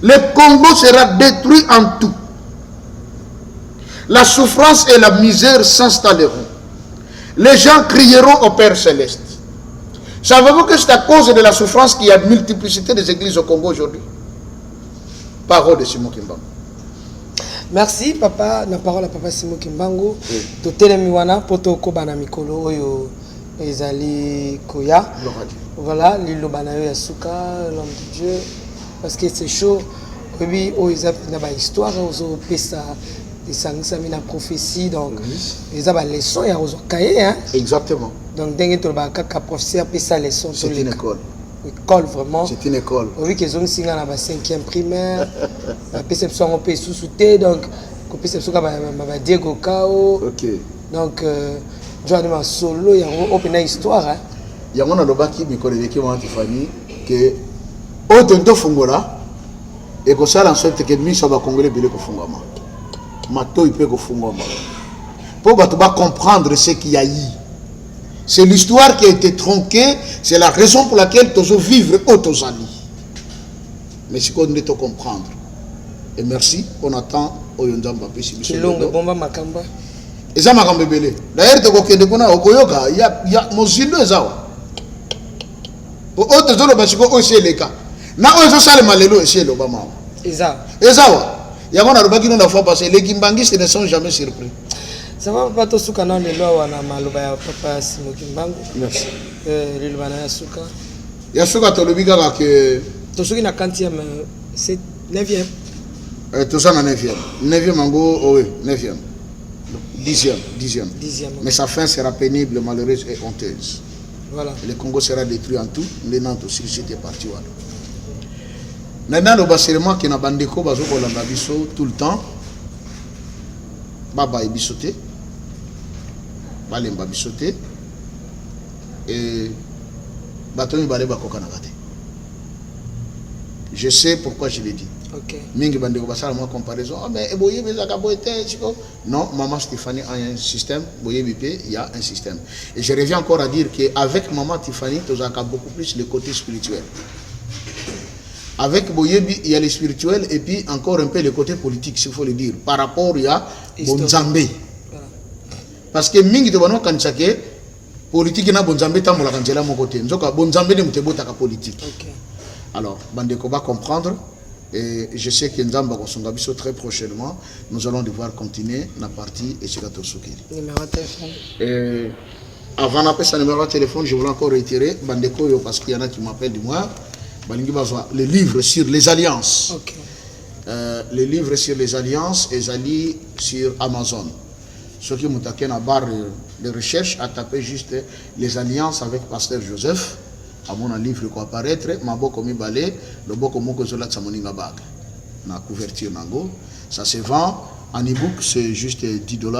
Speaker 1: Le Congo sera détruit en tout. La souffrance et la misère s'installeront. Les gens crieront au Père Céleste. Savez-vous que c'est à cause de la souffrance qu'il y a une multiplicité des églises au Congo aujourd'hui? Parole de Simon Kimbangu.
Speaker 3: Merci papa, na parole à papa Simon Kimbangu. Totelemi wana poto ko bana mikolo oyo ezali koya. Voilà, l'ilobana yo yasuka, l'homme de Dieu parce que c'est chaud. Oui, oh ils ont ba histoire aux pesa des sangisa mina prophétie donc ils ont ba leçon ya aux cahier hein.
Speaker 1: Exactement.
Speaker 3: Donc dingue to ba ka professeur pesa leçon
Speaker 1: c'est une école.
Speaker 3: École vraiment.
Speaker 1: C'est une école.
Speaker 3: Oui qu'ils ont signé na ba 5e primaire. La perception on peut sous-souter donc ko perception ka ba Diego Kao.
Speaker 1: OK.
Speaker 3: Donc Joanne solo ya open histoire hein.
Speaker 1: Ya ngona lobaki mikolo yeki mwa Tiffany que otonto fungola et que ça en sorte que miso ba congolais bile ko fungama. Mato il peut ko fungama. Pour ba comprendre ce qu'il y a eu. C'est l'histoire qui a été tronquée, c'est la raison pour laquelle tous vivre autosali. Mais si qu'on doit comprendre. Et merci, on attend oyondamba pesi biso.
Speaker 3: Kilongo bomba makamba.
Speaker 1: Eza makambe belé. D'ailleurs to kokende kuna okoyoka ya mozindo ezawa. Pour autres zones basiko oseleka. Na ozo sale malelo eselo ba mawa. Ezawa. Yango na robaki no la fois passée les kimbangistes ne sont jamais surpris.
Speaker 3: Ça va pas to suka na lelo wana maloba ya papa Simon Kimbangu.
Speaker 1: Merci.
Speaker 3: Lelo bana ya suka.
Speaker 1: Ya suka to lobika ka que
Speaker 3: to suki na 40e c'est 9e.
Speaker 1: Tout ça na 9e. 9e mango oui, 9e. 10e. Mais sa fin sera pénible, malheureuse et honteuse.
Speaker 3: Voilà.
Speaker 1: Et le Congo sera détruit en tout. Les Nantes aussi, c'était parti. Maintenant, le basement qui n'a pas de tout le temps. Baba est bissoté. Balemba bissoté. Et Batomi Baleba Kokanagate. Je sais pourquoi je l'ai dit.
Speaker 3: Ok.
Speaker 1: Mingi bandeko basala moi comparaison. Oh mais boye bezaka boete chiko. Non, maman Stéphanie a un système, boye bipé, il y a un système. Et je reviens encore à dire que avec maman Tiffany, tu as beaucoup plus le côté spirituel. Avec Boyebi, il y a le spirituel et puis encore un peu le côté politique, s'il faut le dire. Par rapport à Bonzambé. Parce que mingi de bano kanchake politique na Bonzambé tamola kanjela mon côté. Nzoka Bonzambé ne mutebo taka politique. Ok. Alors, bandeko va comprendre. Et je sais que Nzamba Kosongabiso très prochainement, nous allons devoir continuer la partie et Chikato Sukiri.
Speaker 3: Numéro de téléphone.
Speaker 1: Et avant d'appeler sa numéro de téléphone, je voulais encore réitérer, Bandeko, parce qu'il y en a qui m'appellent du moins, les livres sur les alliances. Okay. Les livres sur les alliances, et Zali sur Amazon. Ceux qui m'ont attaqué dans la barre de recherche, à taper juste les alliances avec Pasteur Joseph. À mon livre qui apparaître, ma boko mi balé, le boko moko zola tsamoninga bag. Na couverture nango, ça se vend en ebook, c'est juste $10. Donc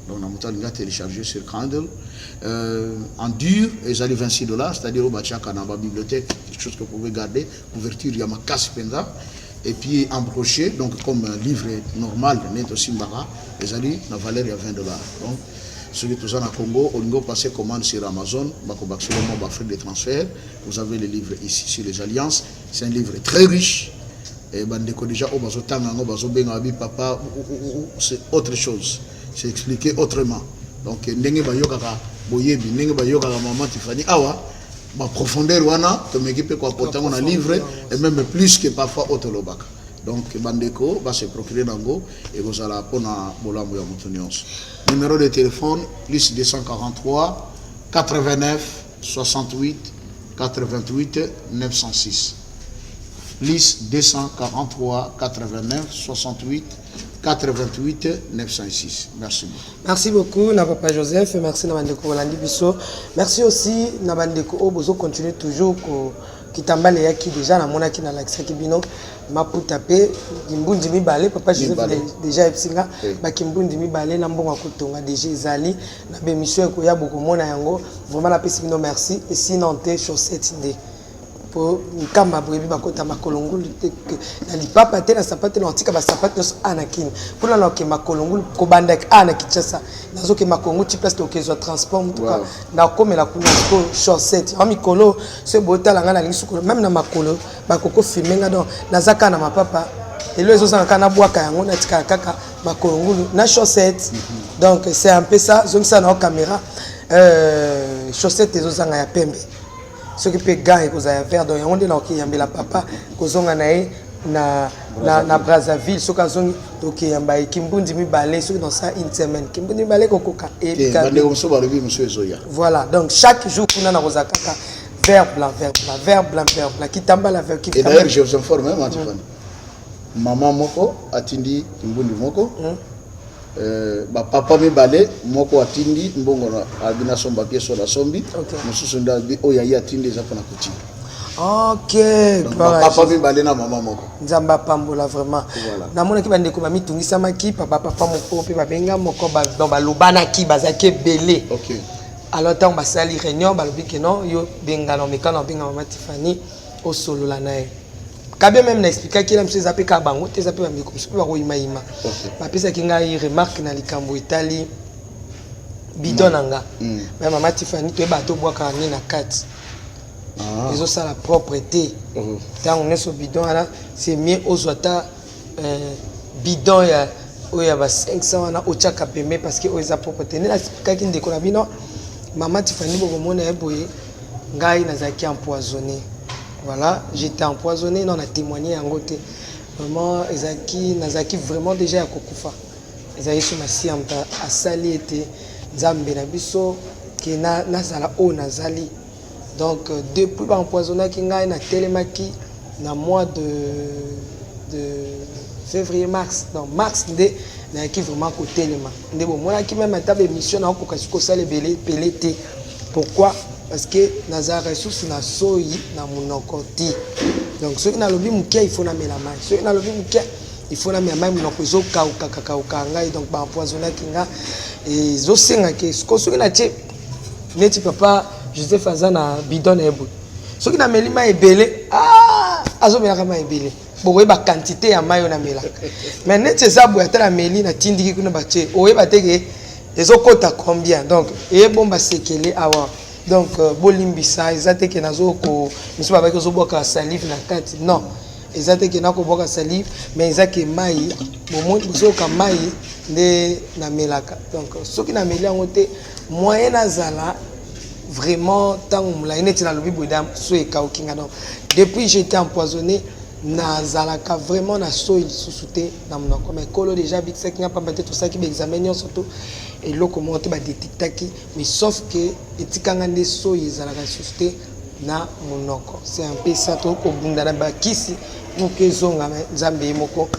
Speaker 1: on a téléchargé sur Kindle. En dur, ils allaient $26, c'est-à-dire au bachaka dans la bibliothèque, quelque chose que vous pouvez garder, couverture yama casse penza. Et puis en brochet, donc comme un livre normal, net aussi mbara, ils allaient la valeur à $20. Donc ceux qui sont au Congo, on va passer commande sur Amazon, frais de transfert. Vous avez les livres ici sur les alliances. C'est un livre très riche. Et déjà, papa, c'est autre chose. C'est expliqué autrement. Donc, maman Tiffany, ma profondeur, tu m'équipes quoi pour un livre, et même plus que parfois autolobak. Donc, Bandeko va se procurer Nango et vous allez apprendre à Bolambo Yamoutonions. Numéro de téléphone, liste 243 89 68 88 906. Liste 243 89 68 88 906. Merci beaucoup.
Speaker 3: Merci beaucoup, Papa Joseph. Merci, Nabandeko Rolandi Bisso. Merci aussi, Nabandeko Obozo. Continue toujours. Kitambale yaki déjà na mona ki na l'accès kibino maputa pe kimbundi mibale papa Joseph déjà epsinga ba kimbundi mibale na mbongo kotonga déjà ezali na be mission ko ya boko mona yango vraiment la pesi bino merci et sinon te chaussette ndé pour kamba brebi bakota makolongulu na lipapa te na sapate na antika ba sapate nos anakin pour la ke makolongulu ko bandak anakichasa nazo ke makongo ti place to kezo transport mutuka na komela kuna ko chaussette en mikolo ce botala ngana linsuko même na makolo bakoko filmenga donc nazaka na mapapa et les autres kana bwaka yango na tika kaka makolongulu na chaussette donc c'est un peu ça zone ça na caméra chaussette les autres ya pembe ce qui peut gagner que vous avez faire donc on dit là qui yambela papa kozonga nae na Brazzaville soki azongi tokeyamba Kimbundi mibale soki dans ça une semaine Kimbundi mibale kokoka voilà donc chaque jour kuna na kozaka kaka vert blanc kitambala vert
Speaker 1: et d'ailleurs je vous informe hein Matifani maman moko atindi Kimbundi moko papa mibale moko atindi mbongo na albina somba pieso la sombi mususu ndabi oya atindi za pona kuti.
Speaker 3: Ok,
Speaker 1: papa mibale na maman moko.
Speaker 3: Nzamba pambola vraiment. Na mona ki bande ko ba mitungisa maki papa moko pe ba benga moko ba donc ba lobana ki bazake belé.
Speaker 1: OK.
Speaker 3: Alors tant ba sali réunion ba lobi que non yo benga no mekano benga mama Tiffany au solo la nae. Kabe même na expliquer ki la monsieur zape ka bango te zape ba miko msupe ba ko ima. Ba pesa ki ngai remarque na likambo Italie bidonanga. Mais mama Tiffany to ba to boka ni na 4. Ils ont ça la propreté. Tant on est sur bidon là, c'est mieux aux autres bidon il y a 500 on a au chaka pemé parce que ils a propreté. N'est-ce pas qu'il décolle bino maman Tiffany beaucoup mon est boyé ngai nazaki empoisonné. Voilà, j'étais empoisonné non on a témoigné en côté. Vraiment Ezaki nazaki vraiment déjà à kokufa. Ezaki sur ma siamta a sali était nzambe na biso ki na sala o nazali. Donc depuis empoisonné kinga na télémaki na mois de février mars donc mars ndé na qui vraiment côté téléma ndé bon moi qui même table émission na ko kasiko sale belé pourquoi parce que nazar ressource na soyi na monokoti donc ceux qui na lobi mukia il faut na melamai ceux qui na lobi mukia il faut na melamai monoko zo kauka ngai donc ba empoisonné kinga et zo senga ke ceux qui na tie neti papa Joseph Azana bidon ebo. Ce qui n'a meli ma ebele, azo melaka ma ebele. Boye ba quantité ya mayo na melaka. Mais net c'est ça boya tala meli na tindiki kuna bache. Oye bateke ezo kota combien. Donc e bomba sekele awa. Donc bolimbisa ezate ke nazo ko miso ba ko zo boka salive na kati. Non. Ezate ke nako boka salive mais ezake mai bomo zo ka mai nde na melaka. Donc ce qui n'a meli ngote moyen azala vraiment tant la ineti na lobi bodam so e kaukinga donc depuis j'étais empoisonné na zalaka vraiment na so il susute na monoko mais kolo déjà bit ça kinga pamba tout ça qui examiner surtout et loko monte ba détectaki mais sauf que etikanga nde so il zalaka susute na monoko c'est un peu ça to ko bunda na ba kisi pour que zonga nzambe moko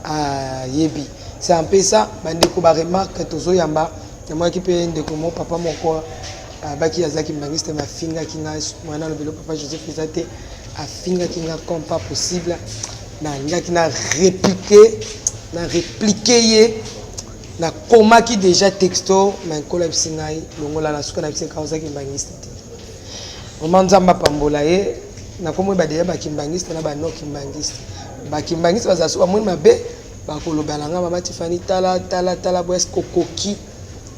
Speaker 3: a yebi c'est un peu ça bande ko ba remarque to zo yamba moi qui peut ndeko mo papa moko baki azaki mbangiste mafinga kinga mwana lobelo papa Joseph Izate afinga kinga comme pas possible na ngaki na répliquer ye na koma ki déjà texto mais kola bisingai longola la suka na bisinga ozaki mbangiste omanzamba pambola ye na komo ba déjà ba kimbangiste na ba no kimbangiste bazasu ba moni mabe ba kolobala nga mama Tiffany tala boes kokoki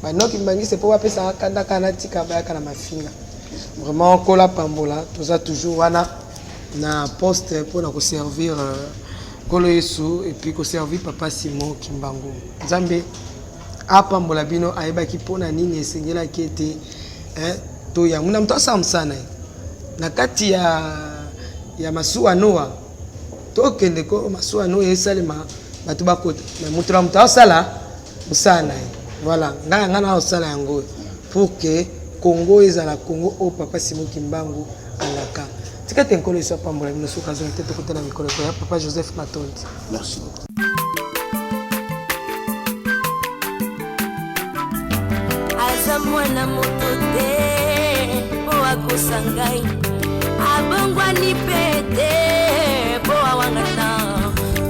Speaker 3: maintenant qui m'a c'est pour appeler ça kanda tika ba kana mafinga vraiment kola pambola tout ça toujours wana na poste pour na servir kolo yesu et puis ko servir papa Simon Kimbangu Nzambe a pambola bino ayeba ki pona nini esengela ki ete to ya muna mto samsana na kati ya masuwa noa to kende ko masuwa noa esalema batu bakota mais mutra mto sala musana. Voilà, ngana osala yango pour que Congo ezala Congo au papa Simon Kimbangu alaka. Tika tenkolo so pambola bino so kazo tete ko tena mikolo ya papa Joseph Matondi.
Speaker 1: Merci.
Speaker 2: Aza mwana moto te po akosangai abongwa ni pete po awangana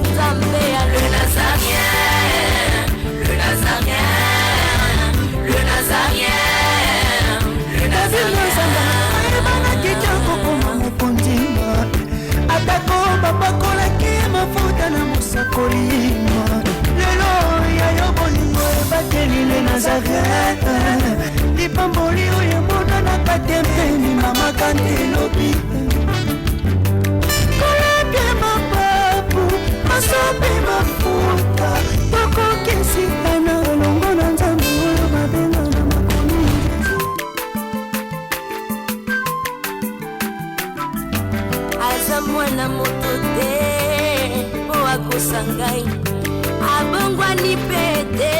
Speaker 2: Nzambe ya le Nazarien le Nazarien
Speaker 5: Lipamboli oyo mona na katempeni mama kandelobi kolabye mapapu masope mafuta tokokesitana longo na Nzambe oyo babenga na makomi
Speaker 2: aza mwana moto te akosa ngai abongwani pete